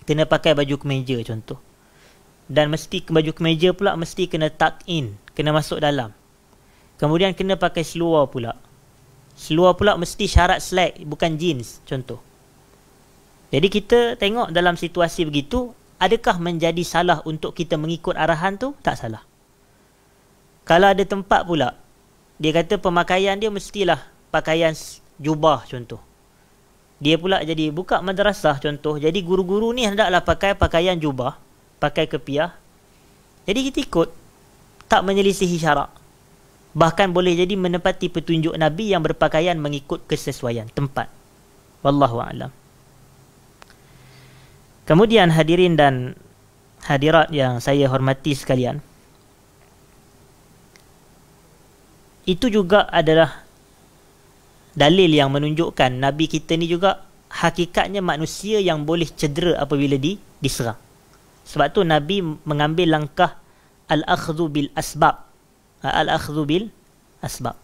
kena pakai baju kemeja contoh. Dan mesti baju kemeja pula mesti kena tuck in, kena masuk dalam. Kemudian kena pakai seluar pula. Seluar pula mesti syarat slack, bukan jeans contoh. Jadi kita tengok dalam situasi begitu, adakah menjadi salah untuk kita mengikut arahan tu? Tak salah. Kalau ada tempat pula dia kata pemakaian dia mestilah pakaian jubah contoh. Dia pula jadi buka madrasah contoh. Jadi guru-guru ni hendaklah pakai pakaian jubah, pakai kepiah. Jadi kita ikut, tak menyelisihi syarak. Bahkan boleh jadi menepati petunjuk Nabi yang berpakaian mengikut kesesuaian tempat. Wallahu a'lam. Kemudian hadirin dan hadirat yang saya hormati sekalian, itu juga adalah dalil yang menunjukkan Nabi kita ni juga hakikatnya manusia yang boleh cedera apabila diserang. Sebab tu Nabi mengambil langkah al-akhdhu bil asbab. Al-akhdhu bil asbab.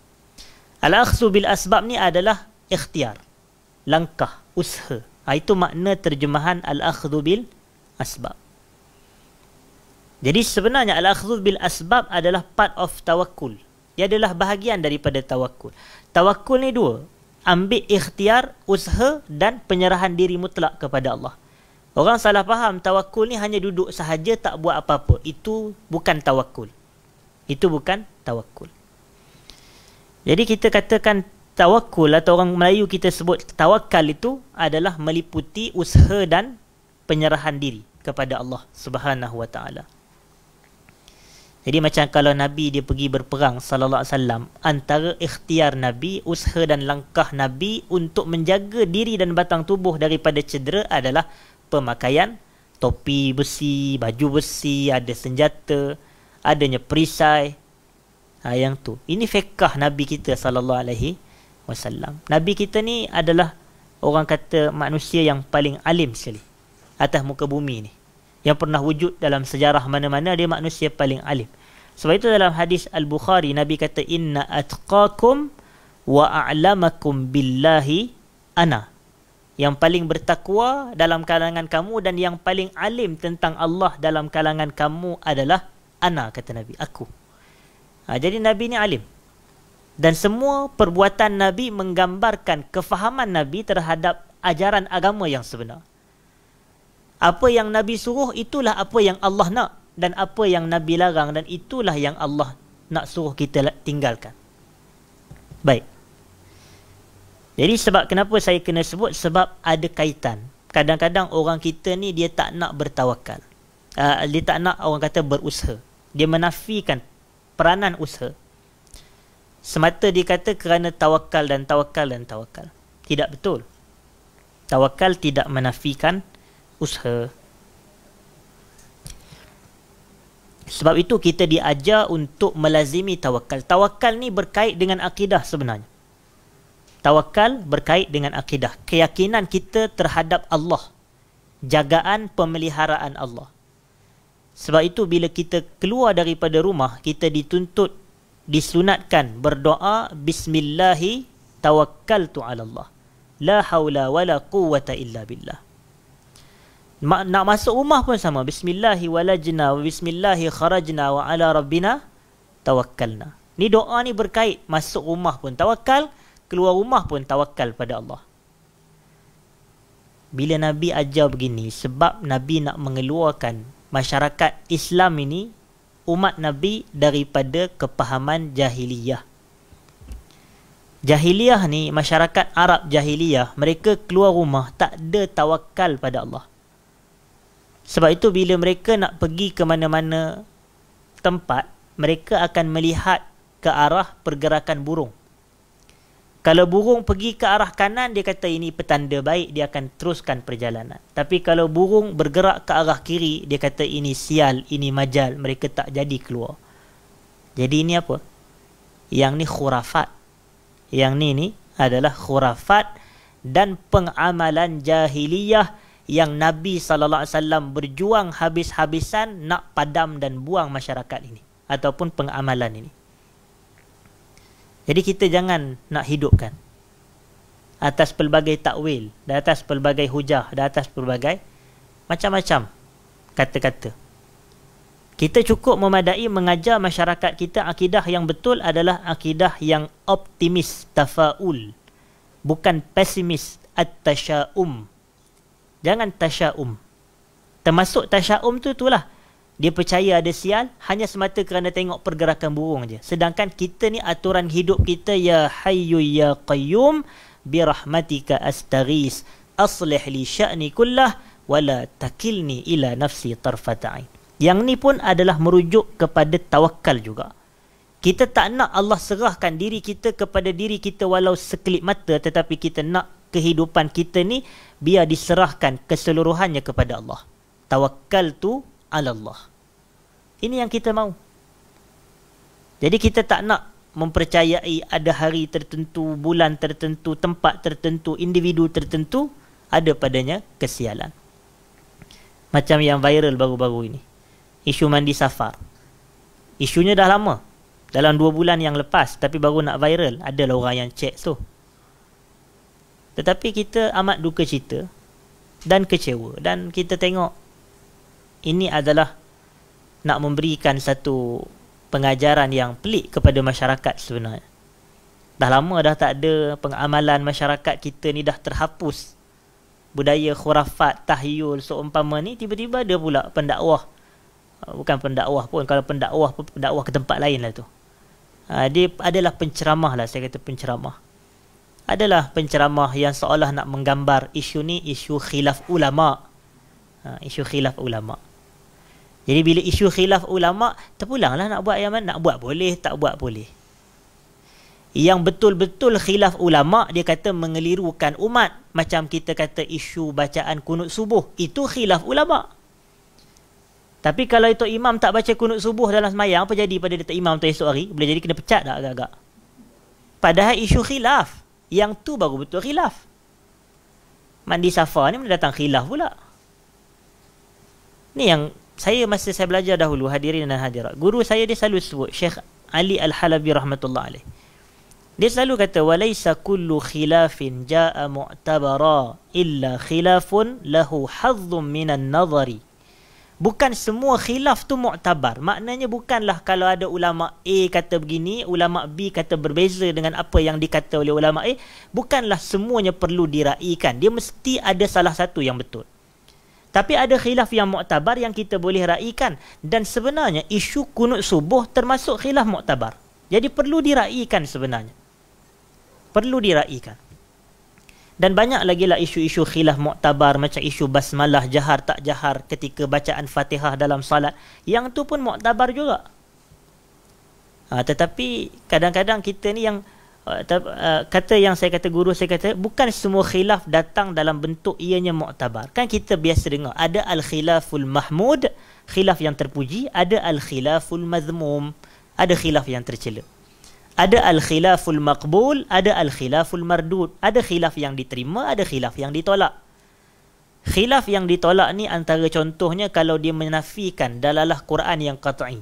Al-akhdhu bil asbab ni adalah ikhtiar, langkah, usaha. Itu makna terjemahan al-akhdhu bil asbab. Jadi sebenarnya al-akhdhu bil asbab adalah part of tawakkul. Dia adalah bahagian daripada tawakul. Tawakul ni dua. Ambil ikhtiar, usaha dan penyerahan diri mutlak kepada Allah. Orang salah faham tawakul ni hanya duduk sahaja tak buat apa-apa. Itu bukan tawakul. Itu bukan tawakul. Jadi kita katakan tawakul atau orang Melayu kita sebut tawakal itu adalah meliputi usaha dan penyerahan diri kepada Allah Subhanahu wa taala. Jadi macam kalau Nabi dia pergi berperang sallallahu alaihi wasallam, antara ikhtiar Nabi, usaha dan langkah Nabi untuk menjaga diri dan batang tubuh daripada cedera adalah pemakaian topi besi, baju besi, ada senjata, adanya perisai. Yang tu. Ini fiqh Nabi kita sallallahu alaihi wasallam. Nabi kita ni adalah orang kata manusia yang paling alim sekali atas muka bumi ni. Yang pernah wujud dalam sejarah mana-mana, dia manusia paling alim. Sebab itu dalam hadis Al-Bukhari, Nabi kata, Inna atqakum wa a'lamakum billahi ana. Yang paling bertakwa dalam kalangan kamu dan yang paling alim tentang Allah dalam kalangan kamu adalah ana, kata Nabi, aku. Jadi Nabi ni alim. Dan semua perbuatan Nabi menggambarkan kefahaman Nabi terhadap ajaran agama yang sebenar. Apa yang Nabi suruh, itulah apa yang Allah nak. Dan apa yang Nabi larang, dan itulah yang Allah nak suruh kita tinggalkan. Baik. Jadi sebab kenapa saya kena sebut, sebab ada kaitan. Kadang-kadang orang kita ni dia tak nak bertawakal. Dia tak nak, orang kata, berusaha. Dia menafikan peranan usaha. Semata dia kata kerana tawakal dan tawakal dan tawakal. Tidak betul. Tawakal tidak menafikan usaha. Sebab itu kita diajar untuk melazimi tawakal. Tawakal ni berkait dengan akidah sebenarnya. Tawakal berkait dengan akidah. Keyakinan kita terhadap Allah. Jagaan pemeliharaan Allah. Sebab itu bila kita keluar daripada rumah, kita dituntut, disunatkan berdoa, Bismillahi tawakkaltu ala Allah. La hawla wa la quwwata illa billah. Nak masuk rumah pun sama. Bismillahi walajna wa bismillahi kharajna wa ala rabbina tawakkalna. Ni doa ni berkait. Masuk rumah pun tawakal, keluar rumah pun tawakal pada Allah. Bila Nabi ajar begini, sebab Nabi nak mengeluarkan masyarakat Islam ini, umat Nabi, daripada kepahaman jahiliyah. Jahiliyah ni, masyarakat Arab jahiliyah, mereka keluar rumah tak ada tawakal pada Allah. Sebab itu bila mereka nak pergi ke mana-mana tempat, mereka akan melihat ke arah pergerakan burung. Kalau burung pergi ke arah kanan, dia kata ini petanda baik, dia akan teruskan perjalanan. Tapi kalau burung bergerak ke arah kiri, dia kata ini sial, ini majal, mereka tak jadi keluar. Jadi ini apa? Yang ni khurafat. Yang ni adalah khurafat dan pengamalan jahiliyah yang Nabi SAW berjuang habis-habisan nak padam dan buang masyarakat ini ataupun pengamalan ini. Jadi kita jangan nak hidupkan atas pelbagai takwil, di atas pelbagai hujah, di atas pelbagai macam-macam kata-kata. Kita cukup memadai mengajar masyarakat kita akidah yang betul adalah akidah yang optimis, tafaul, bukan pesimis, at-tasya'um. Jangan tasya'um. Termasuk tasya'um tu itulah. Dia percaya ada sial hanya semata kerana tengok pergerakan burung je. Sedangkan kita ni aturan hidup kita, ya hayyu ya qayyum birahmatika astaghis aslih li sya'ni kullah wala takilni ila nafsi tarfata'in. Yang ni pun adalah merujuk kepada tawakal juga. Kita tak nak Allah serahkan diri kita kepada diri kita walau sekelip mata, tetapi kita nak kehidupan kita ni biar diserahkan keseluruhannya kepada Allah. Tawakkaltu ala Allah. Ini yang kita mahu. Jadi kita tak nak mempercayai ada hari tertentu, bulan tertentu, tempat tertentu, individu tertentu ada padanya kesialan. Macam yang viral baru-baru ini, isu mandi safar. Isunya dah lama, dalam 2 bulan yang lepas, tapi baru nak viral. Adalah orang yang cek tu. Tetapi kita amat duka cita dan kecewa. Dan kita tengok ini adalah nak memberikan satu pengajaran yang pelik kepada masyarakat sebenarnya. Dah lama dah tak ada pengamalan masyarakat kita ni, dah terhapus. Budaya khurafat, tahyul, seumpama ni, tiba-tiba ada pula pendakwah. Bukan pendakwah pun, kalau pendakwah pun pendakwah ke tempat lain lah tu. Dia adalah penceramah lah, saya kata penceramah. Adalah penceramah yang seolah nak menggambar isu ni, isu khilaf ulama'. Isu khilaf ulama'. Jadi bila isu khilaf ulama', terpulanglah nak buat yang mana? Nak buat boleh, tak buat boleh. Yang betul-betul khilaf ulama', dia kata mengelirukan umat. Macam kita kata isu bacaan kunut subuh, itu khilaf ulama'. Tapi kalau itu imam tak baca kunut subuh dalam semayang, apa jadi pada dia tak imam tu esok hari? Boleh jadi kena pecat tak agak-agak? Padahal isu khilaf, yang tu baru betul khilaf. Mandi safar ni mana datang khilaf pula? Ni yang masa saya belajar dahulu, hadirin dan hadirat, guru saya dia selalu sebut, Syekh Ali Al-Halabi rahmatullah alaih. Dia selalu kata, walaisa kullu khilafin jaa mu'tabara illa khilafun lahu hazzum minan nazari. Bukan semua khilaf tu mu'tabar. Maknanya bukanlah kalau ada ulama A kata begini, ulama B kata berbeza dengan apa yang dikata oleh ulama A, bukanlah semuanya perlu diraikan. Dia mesti ada salah satu yang betul. Tapi ada khilaf yang mu'tabar yang kita boleh raikan. Dan sebenarnya isu kunut subuh termasuk khilaf mu'tabar. Jadi perlu diraikan sebenarnya. Perlu diraikan. Dan banyak lagi lah isu-isu khilaf mu'tabar, macam isu basmalah jahar tak jahar ketika bacaan Fatihah dalam salat. Yang tu pun mu'tabar juga. Tetapi kadang-kadang kita ni yang kata yang saya kata, guru saya kata, bukan semua khilaf datang dalam bentuk ianya mu'tabar. Kan kita biasa dengar ada al-khilaful mahmud, khilaf yang terpuji, ada al-khilaful mazmum, ada khilaf yang tercela. Ada al-khilaful maqbul, ada al-khilaful mardud. Ada khilaf yang diterima, ada khilaf yang ditolak. Khilaf yang ditolak ni antara contohnya kalau dia menafikan dalalah Quran yang qat'i.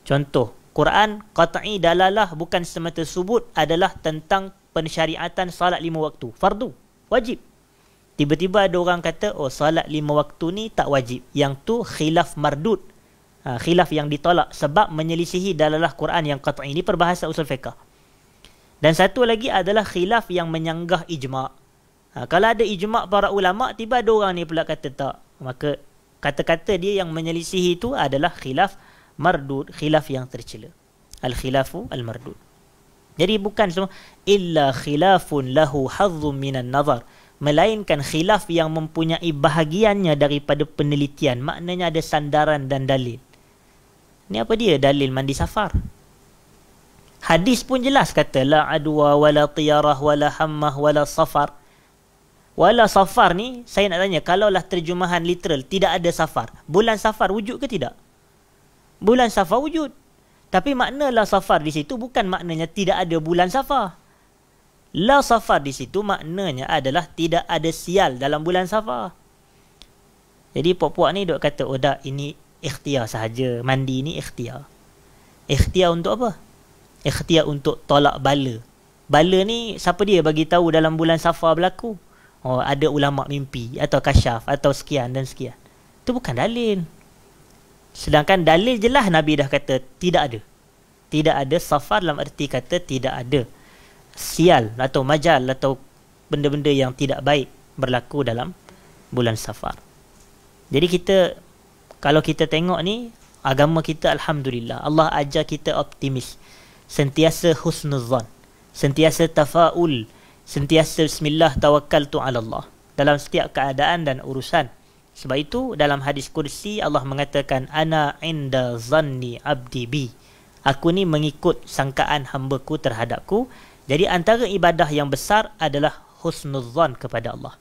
Contoh, Quran qat'i dalalah bukan semata subut adalah tentang pensyariatan salat 5 waktu. Fardu, wajib. Tiba-tiba ada orang kata, oh salat 5 waktu ni tak wajib. Yang tu khilaf mardud. Khilaf yang ditolak sebab menyelisihi dalalah Quran yang qat'i. Ini perbahasan usul fiqh. Dan satu lagi adalah khilaf yang menyanggah ijma'. Kalau ada ijma' para ulama', tiba ada orang ni pula kata tak. Maka kata-kata dia yang menyelisihi itu adalah khilaf mardud, khilaf yang tercela. Al-khilafu al-mardud. Jadi bukan semua illa khilafun lahu hazzum minan nazar. Melainkan khilaf yang mempunyai bahagiannya daripada penelitian. Maknanya ada sandaran dan dalil. Ni apa dia dalil mandi safar? Hadis pun jelas kata la adwa wala tiyarah wala hammah wala safar. Wala safar ni saya nak tanya, kalaulah terjemahan literal tidak ada safar, bulan safar wujud ke tidak? Bulan safar wujud. Tapi makna la safar di situ bukan maknanya tidak ada bulan safar. La safar di situ maknanya adalah tidak ada sial dalam bulan Safar. Jadi puak-puak ni duk kata, oh dah, ini ikhtiar sahaja, mandi ni ikhtiar. Ikhtiar untuk apa? Ikhtiar untuk tolak bala. Bala ni siapa dia bagi tahu dalam bulan Safar berlaku? Oh, ada ulama mimpi atau kasyaf atau sekian dan sekian. Itu bukan dalil. Sedangkan dalil jelas Nabi dah kata tidak ada. Tidak ada safar dalam arti kata tidak ada sial atau majal atau benda-benda yang tidak baik berlaku dalam bulan Safar. Jadi kita, kalau kita tengok ni, agama kita alhamdulillah, Allah ajar kita optimis, sentiasa husnuzan, sentiasa tafaul, sentiasa bismillah tawakkaltu ala Allah dalam setiap keadaan dan urusan. Sebab itu dalam hadis kursi Allah mengatakan, ana inda zanni abdi bi, aku ni mengikut sangkaan hamba-Ku terhadapku. Jadi antara ibadah yang besar adalah husnuzan kepada Allah.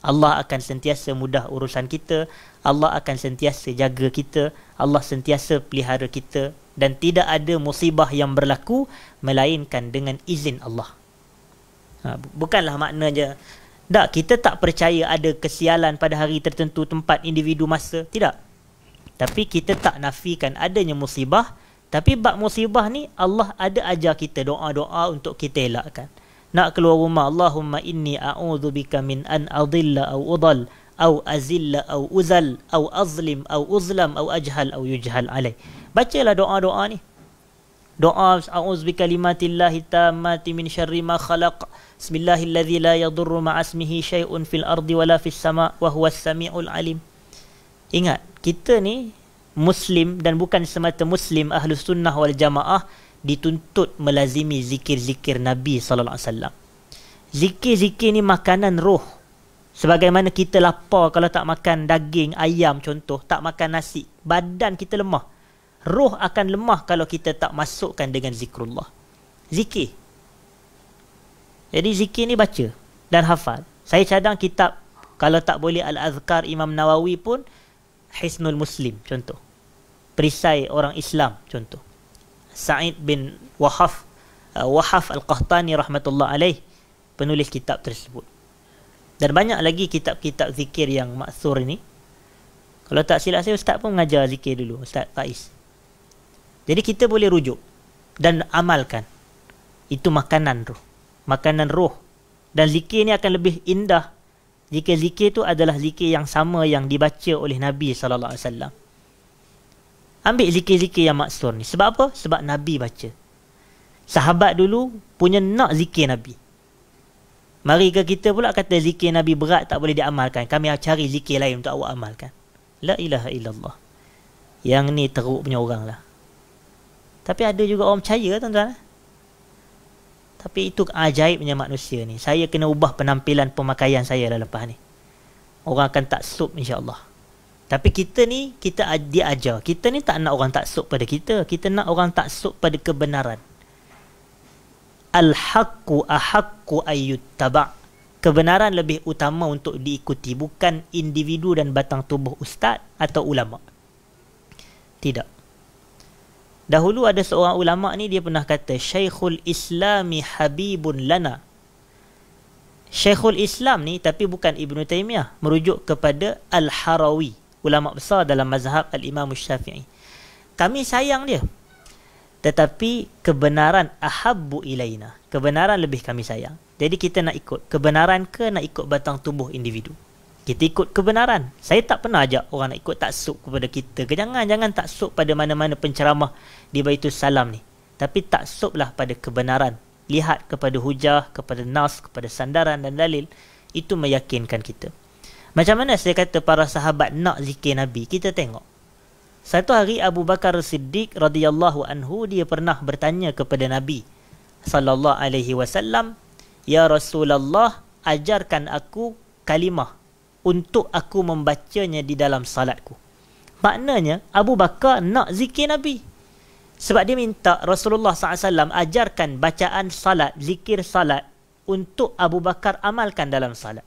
Allah akan sentiasa mudah urusan kita, Allah akan sentiasa jaga kita, Allah sentiasa pelihara kita, dan tidak ada musibah yang berlaku melainkan dengan izin Allah. Bukanlah maknanya tak, kita tak percaya ada kesialan pada hari tertentu, tempat, individu, masa. Tidak. Tapi kita tak nafikan adanya musibah. Tapi bab musibah ni Allah ada ajar kita doa-doa untuk kita elakkan. Nak keluar rumah, Allahumma inni a'udzubika min an adilla au udal au azilla au uzal au azlim au uzlam au ajhal au yujhal alai. Bacalah doa-doa ni. Doa a'udzubika kalimatillahi tammati min syarri ma khalaq. Bismillahilladzi la yadurru ma'asmihi syai'un fil ardi wala fis sama' wa huwas sami'ul alim. Ingat, kita ni Muslim dan bukan semata Muslim, Ahlus Sunnah wal Jamaah dituntut melazimi zikir-zikir Nabi SAW. Zikir-zikir ni makanan roh. Sebagaimana kita lapar kalau tak makan daging, ayam contoh, tak makan nasi, badan kita lemah. Roh akan lemah kalau kita tak masukkan dengan zikrullah. Zikir. Jadi zikir ni baca dan hafal. Saya cadang kitab, kalau tak boleh Al-Azkar Imam Nawawi pun, Hisnul Muslim contoh, perisai orang Islam contoh, Sa'id bin Wahaf Al-Qahtani rahmatullah alaih, penulis kitab tersebut. Dan banyak lagi kitab-kitab zikir yang maksur ini. Kalau tak silap saya, Ustaz pun mengajar zikir dulu, Ustaz Faiz. Jadi kita boleh rujuk dan amalkan. Itu makanan roh. Makanan roh. Dan zikir ni akan lebih indah jika zikir tu adalah zikir yang sama yang dibaca oleh Nabi SAW. Ambil zikir-zikir yang maksur ni. Sebab apa? Sebab Nabi baca. Sahabat dulu punya nak zikir Nabi. Mari ke kita pula kata zikir Nabi berat, tak boleh diamalkan. Kami cari zikir lain untuk awak amalkan. La ilaha illallah. Yang ni teruk punya orang lah. Tapi ada juga orang percaya, tuan-tuan. Tapi itu ajaibnya manusia ni. Saya kena ubah penampilan pemakaian saya dah lepas ni. Orang akan taksub insya-Allah. Tapi kita ni, dia ajar. Kita ni tak nak orang taksub pada kita. Kita nak orang taksub pada kebenaran. Al-haqqu ahaqqu ayyuttaba'. Kebenaran lebih utama untuk diikuti. Bukan individu dan batang tubuh ustaz atau ulama. Tidak. Dahulu ada seorang ulama ni, dia pernah kata, Syekhul Islami habibun lana. Syekhul Islam ni, tapi bukan Ibn Taymiyah, merujuk kepada Al-Harawi, ulama besar dalam mazhab Al-Imam Syafi'i. Kami sayang dia, tetapi kebenaran ahabbu ilaina. Kebenaran lebih kami sayang. Jadi kita nak ikut kebenaran ke nak ikut batang tubuh individu? Kita ikut kebenaran. Saya tak pernah ajak orang nak ikut taksub kepada kita. Jangan taksub pada mana-mana penceramah di Baitul Salam ni. Tapi taksublah pada kebenaran. Lihat kepada hujah, kepada nas, kepada sandaran dan dalil. Itu meyakinkan kita. Macam mana saya kata para sahabat nak zikir Nabi? Kita tengok. Satu hari Abu Bakar Siddiq radhiyallahu anhu, dia pernah bertanya kepada Nabi sallallahu alaihi wasallam, "Ya Rasulullah, ajarkan aku kalimah untuk aku membacanya di dalam salatku." Maknanya Abu Bakar nak zikir Nabi. Sebab dia minta Rasulullah SAW ajarkan bacaan salat, zikir salat untuk Abu Bakar amalkan dalam salat.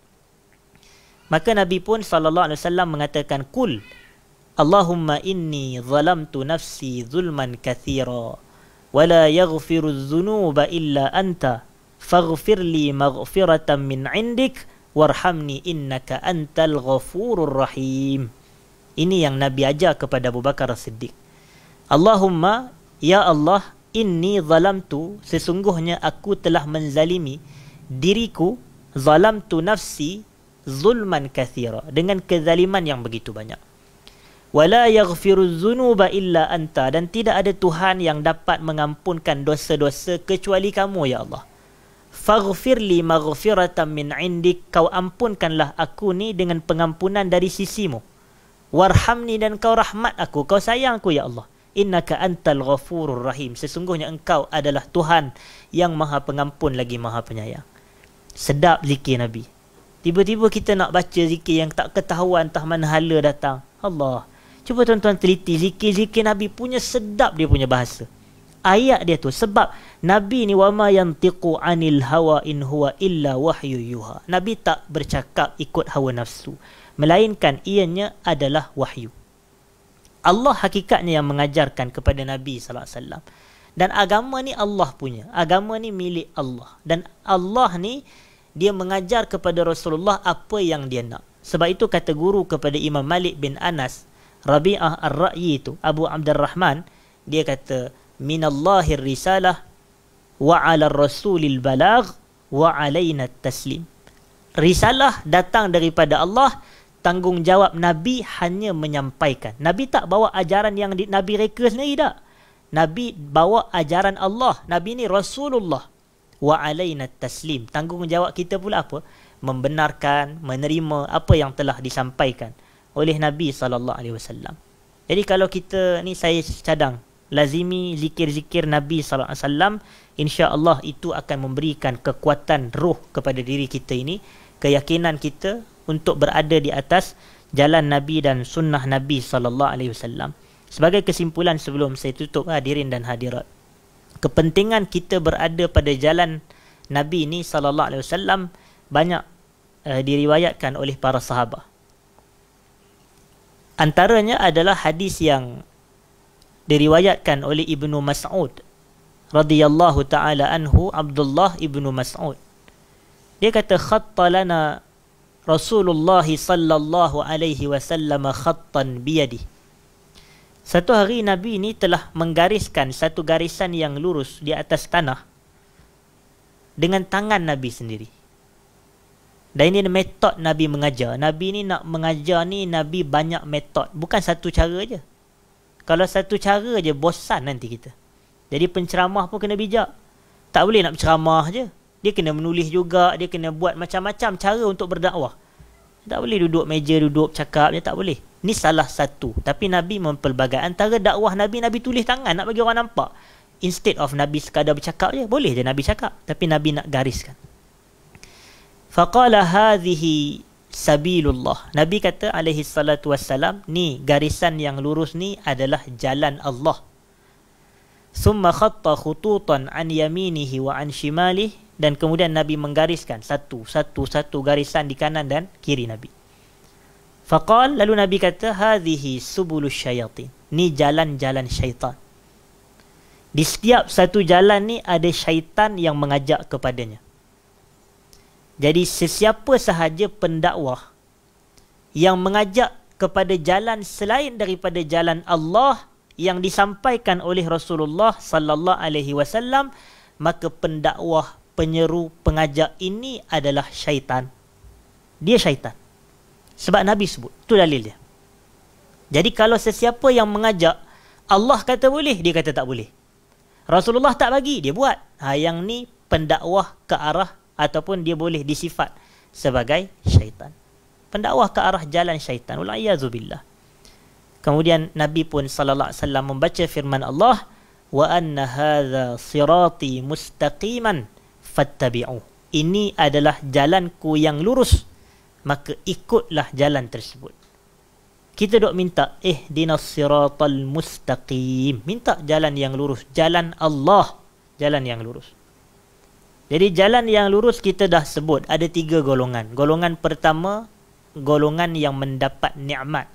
Maka Nabi pun SAW mengatakan, "Qul Allahumma inni zalamtu nafsi zulman kathira wa la yaghfiru dhunuba illa anta faghfirli maghfiratan min 'indik warhamni innaka antal ghafurur rahim. Ini yang Nabi ajar kepada Abu Bakar As-Siddiq. Allahumma, ya Allah, inni zalamtu, sesungguhnya aku telah menzalimi diriku, zalamtu nafsi zulman kathira, dengan kezaliman yang begitu banyak. Wala yaghfiruz dzunuba illa anta, dan tidak ada Tuhan yang dapat mengampunkan dosa-dosa kecuali kamu, ya Allah. Faghfirli maghfiratan min 'indik, kau ampunkanlah aku ni dengan pengampunan dari sisimu. Warhamni, dan kau rahmat aku, kau sayang aku, ya Allah. Innaka antal ghafurur rahim, sesungguhnya engkau adalah Tuhan yang maha pengampun lagi maha penyayang. Sedap zikir Nabi. Tiba-tiba kita nak baca zikir yang tak ketahuan entah mana hala datang. Allah. Cuba tuan-tuan teliti zikir-zikir Nabi punya, sedap dia punya bahasa. Ayat dia tu, sebab Nabi ni wama yantiqu anil hawa in huwa illa wahyu yuha. Nabi tak bercakap ikut hawa nafsu, melainkan ianya adalah wahyu. Allah hakikatnya yang mengajarkan kepada Nabi sallallahu alaihi wasallam. Dan agama ni Allah punya. Agama ni milik Allah. Dan Allah ni dia mengajar kepada Rasulullah apa yang dia nak. Sebab itu kata guru kepada Imam Malik bin Anas, Rabi'ah Ar-Ra'yi itu, Abu Abdurrahman, dia kata, minallahir risalah wa 'alar rasulil balagh wa 'alaina taslim. Risalah datang daripada Allah, tanggungjawab Nabi hanya menyampaikan. Nabi tak bawa ajaran yang Nabi reka sendiri, tak. Nabi bawa ajaran Allah. Nabi ni Rasulullah. Wa 'alaina taslim. Tanggungjawab kita pula apa? Membenarkan, menerima apa yang telah disampaikan oleh Nabi SAW. Jadi kalau kita ni, saya cadang, lazimi zikir-zikir Nabi SAW, insya-Allah itu akan memberikan kekuatan roh kepada diri kita ini, keyakinan kita untuk berada di atas jalan Nabi dan sunnah Nabi SAW. Sebagai kesimpulan sebelum saya tutup, hadirin dan hadirat, kepentingan kita berada pada jalan Nabi ni SAW banyak diriwayatkan oleh para sahabat. Antaranya adalah hadis yang diriwayatkan oleh Ibnu Mas'ud radhiyallahu taala anhu, Abdullah Ibnu Mas'ud. Dia kata, khatta lana Rasulullah sallallahu alaihi wasallam khattan biyadi. Satu hari Nabi ni telah menggariskan satu garisan yang lurus di atas tanah dengan tangan Nabi sendiri. Dan ini metod Nabi mengajar. Nabi ni nak mengajar ni, Nabi banyak metod, bukan satu cara je. Kalau satu cara je bosan nanti kita. Jadi penceramah pun kena bijak. Tak boleh nak berceramah je. Dia kena menulis juga, dia kena buat macam-macam cara untuk berdakwah. Tak boleh duduk meja, duduk cakap, dia tak boleh. Ni salah satu. Tapi Nabi mempelbagai. Antara dakwah Nabi, Nabi tulis tangan nak bagi orang nampak. Instead of Nabi sekadar bercakap je, boleh je Nabi cakap, tapi Nabi nak gariskan. Faqala hadhihi sabilullah. Nabi kata alaihi salatu wassalam, ni garisan yang lurus ni adalah jalan Allah. Summa khatta khututan an yaminihi wa an shimalihi, dan kemudian Nabi menggariskan satu garisan di kanan dan kiri Nabi. Faqal, lalu Nabi kata, hadhihi subulus syayatin. Ni jalan-jalan syaitan. Di setiap satu jalan ni ada syaitan yang mengajak kepadanya. Jadi sesiapa sahaja pendakwah yang mengajak kepada jalan selain daripada jalan Allah yang disampaikan oleh Rasulullah sallallahu alaihi wasallam, maka pendakwah, penyeru, pengajak ini adalah syaitan. Dia syaitan. Sebab Nabi sebut, itu dalil dia. Jadi kalau sesiapa yang mengajak, Allah kata boleh, dia kata tak boleh. Rasulullah tak bagi, dia buat. Yang ni pendakwah ke arah, ataupun dia boleh disifat sebagai syaitan. Pendakwah ke arah jalan syaitan. Wal'iyazubillah. Kemudian Nabi pun sallallahu alaihi wasallam membaca firman Allah, wa anna hadza sirati mustaqiman fattabi'u. Ini adalah jalanku yang lurus, maka ikutlah jalan tersebut. Kita dok minta ihdinas siratal mustaqim, minta jalan yang lurus, jalan Allah, jalan yang lurus. Jadi jalan yang lurus kita dah sebut ada 3 golongan. Golongan pertama, golongan yang mendapat nikmat.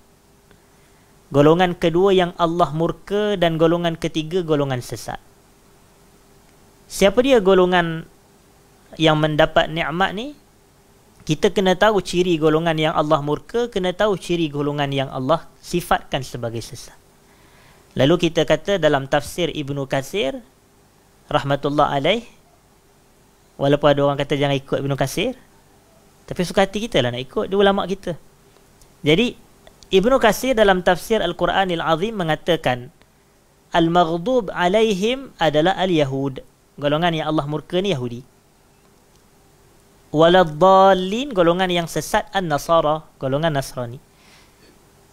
Golongan kedua yang Allah murka, dan golongan ketiga golongan sesat. Siapa dia golongan yang mendapat nikmat ni, kita kena tahu ciri golongan yang Allah murka, kena tahu ciri golongan yang Allah sifatkan sebagai sesat. Lalu kita kata dalam tafsir Ibnu Katsir rahmatullah alaih, walaupun ada orang kata jangan ikut Ibnu Katsir, tapi suka hati kita lah nak ikut, dia ulama kita. Jadi Ibnu Katsir dalam tafsir Al-Quranil Azim mengatakan al-maghdub alaihim adalah al-Yahud, golongan yang Allah murka ni Yahudi. Waladhdallin, golongan yang sesat an-Nasara, golongan Nasrani.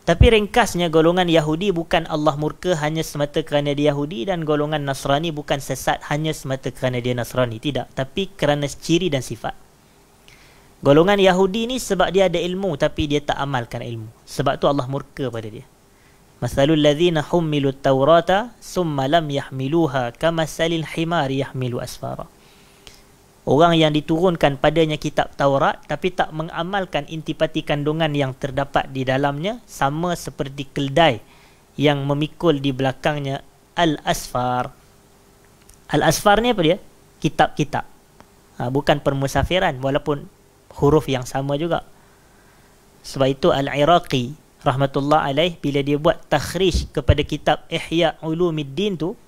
Tapi ringkasnya golongan Yahudi bukan Allah murka hanya semata kerana dia Yahudi, dan golongan Nasrani bukan sesat hanya semata kerana dia Nasrani. Tidak, tapi kerana ciri dan sifat. Golongan Yahudi ni sebab dia ada ilmu tapi dia tak amalkan ilmu. Sebab tu Allah murka pada dia. Masalul ladzina hummilut taurata summa lam yahmiluha kamasalil himari yahmilu asfara. Orang yang diturunkan padanya kitab Taurat tapi tak mengamalkan intipati kandungan yang terdapat di dalamnya, sama seperti keldai yang memikul di belakangnya al-asfar. Al-asfar ni apa dia? Kitab-kitab. Bukan permusafiran, walaupun huruf yang sama juga. Sebab itu Al-Iraqi rahmatullah alaih, bila dia buat takhrij kepada kitab Ihya Ulumiddin tu,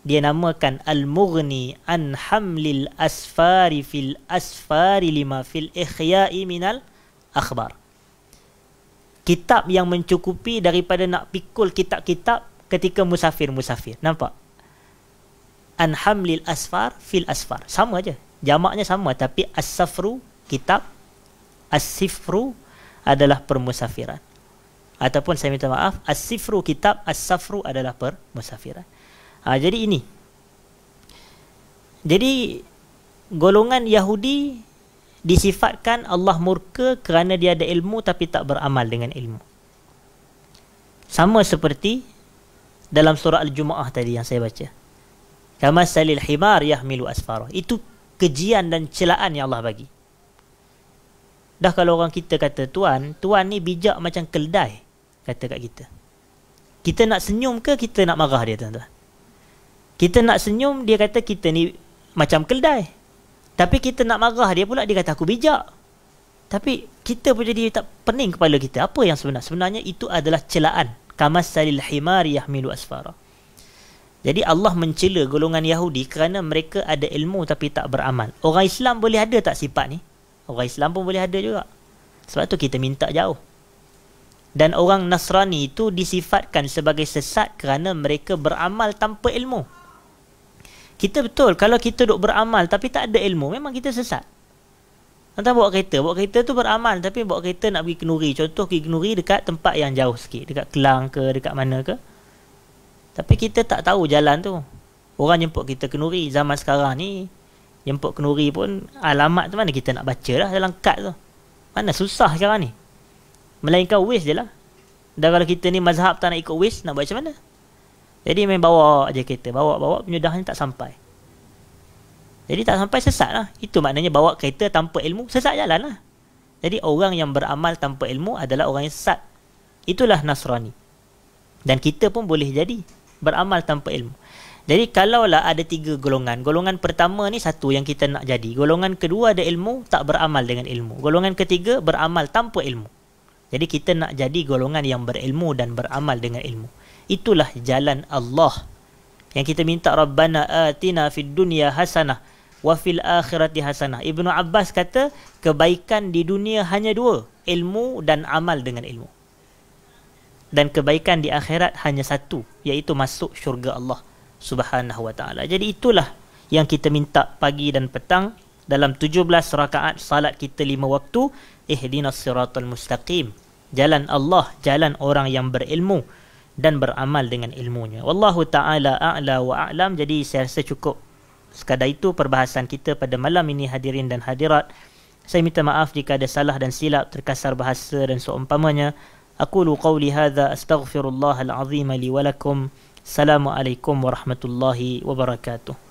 dia namakan Al-Mughni an hamlil asfari fil asfari lima fil ikhya'i minal akhbar. Kitab yang mencukupi daripada nak pikul kitab-kitab ketika musafir-musafir. Nampak? An hamlil asfar fil asfar. Sama je. Jamaknya sama, tapi as-safru kitab, as-sifru adalah permusafiran. Ataupun saya minta maaf, as-sifru kitab, as-safru adalah permusafiran. Jadi ini. Jadi golongan Yahudi disifatkan Allah murka kerana dia ada ilmu tapi tak beramal dengan ilmu. Sama seperti dalam surah Al-Jumu'ah tadi yang saya baca. Kama salil himar yahmilu asfara. Itu kejian dan celaan yang Allah bagi. Dah kalau orang kita kata tuan ni bijak macam keldai, kata kat kita. Kita nak senyum ke kita nak marah dia, tuan-tuan? Kita nak senyum, dia kata kita ni macam keldai. Tapi kita nak marah dia pula, dia kata aku bijak. Tapi kita pun jadi tak pening kepala kita. Apa yang sebenar? Sebenarnya itu adalah celaan. Kamassalil himari yahmilu asfara. Jadi Allah mencela golongan Yahudi kerana mereka ada ilmu tapi tak beramal. Orang Islam boleh ada tak sifat ni? Orang Islam pun boleh ada juga. Sebab tu kita minta jauh. Dan orang Nasrani itu disifatkan sebagai sesat kerana mereka beramal tanpa ilmu. Kita betul, kalau kita duk beramal tapi tak ada ilmu, memang kita sesat. Entah bawa kereta tu beramal tapi bawa kereta nak pergi Kenuri. Contoh pergi Kenuri dekat tempat yang jauh sikit, dekat Kelang ke, dekat mana ke. Tapi kita tak tahu jalan tu. Orang jemput kita Kenuri. Zaman sekarang ni jemput Kenuri pun alamat tu mana kita nak baca lah dalam kad tu. Mana susah sekarang ni. Melainkan Waze je lah. Dan kalau kita ni mazhab tak nak ikut Waze, nak buat macam mana? Jadi main bawa je kereta. Bawa penyudahnya tak sampai. Jadi tak sampai, sesat lah. Itu maknanya bawa kereta tanpa ilmu, sesat jalan lah. Jadi orang yang beramal tanpa ilmu adalah orang yang sesat. Itulah Nasrani. Dan kita pun boleh jadi beramal tanpa ilmu. Jadi kalaulah ada 3 golongan. Golongan pertama ni satu yang kita nak jadi. Golongan kedua ada ilmu, tak beramal dengan ilmu. Golongan ketiga beramal tanpa ilmu. Jadi kita nak jadi golongan yang berilmu dan beramal dengan ilmu. Itulah jalan Allah. Yang kita minta Rabbana atina fid dunya hasanah wa fil akhirati hasanah. Ibnu Abbas kata kebaikan di dunia hanya 2, ilmu dan amal dengan ilmu. Dan kebaikan di akhirat hanya 1, iaitu masuk syurga Allah Subhanahu wa ta'ala. Jadi itulah yang kita minta pagi dan petang dalam 17 rakaat salat kita 5 waktu. Ihdinas siratal mustaqim. Jalan Allah, jalan orang yang berilmu dan beramal dengan ilmunya. Wallahu ta'ala a'la wa a'lam. Jadi saya rasa cukup sekadar itu perbahasan kita pada malam ini, hadirin dan hadirat. Saya minta maaf jika ada salah dan silap, terkasar bahasa dan seumpamanya. Aqulu qawli hadha astaghfirullahal azim li wa lakum. Assalamualaikum warahmatullahi wabarakatuh.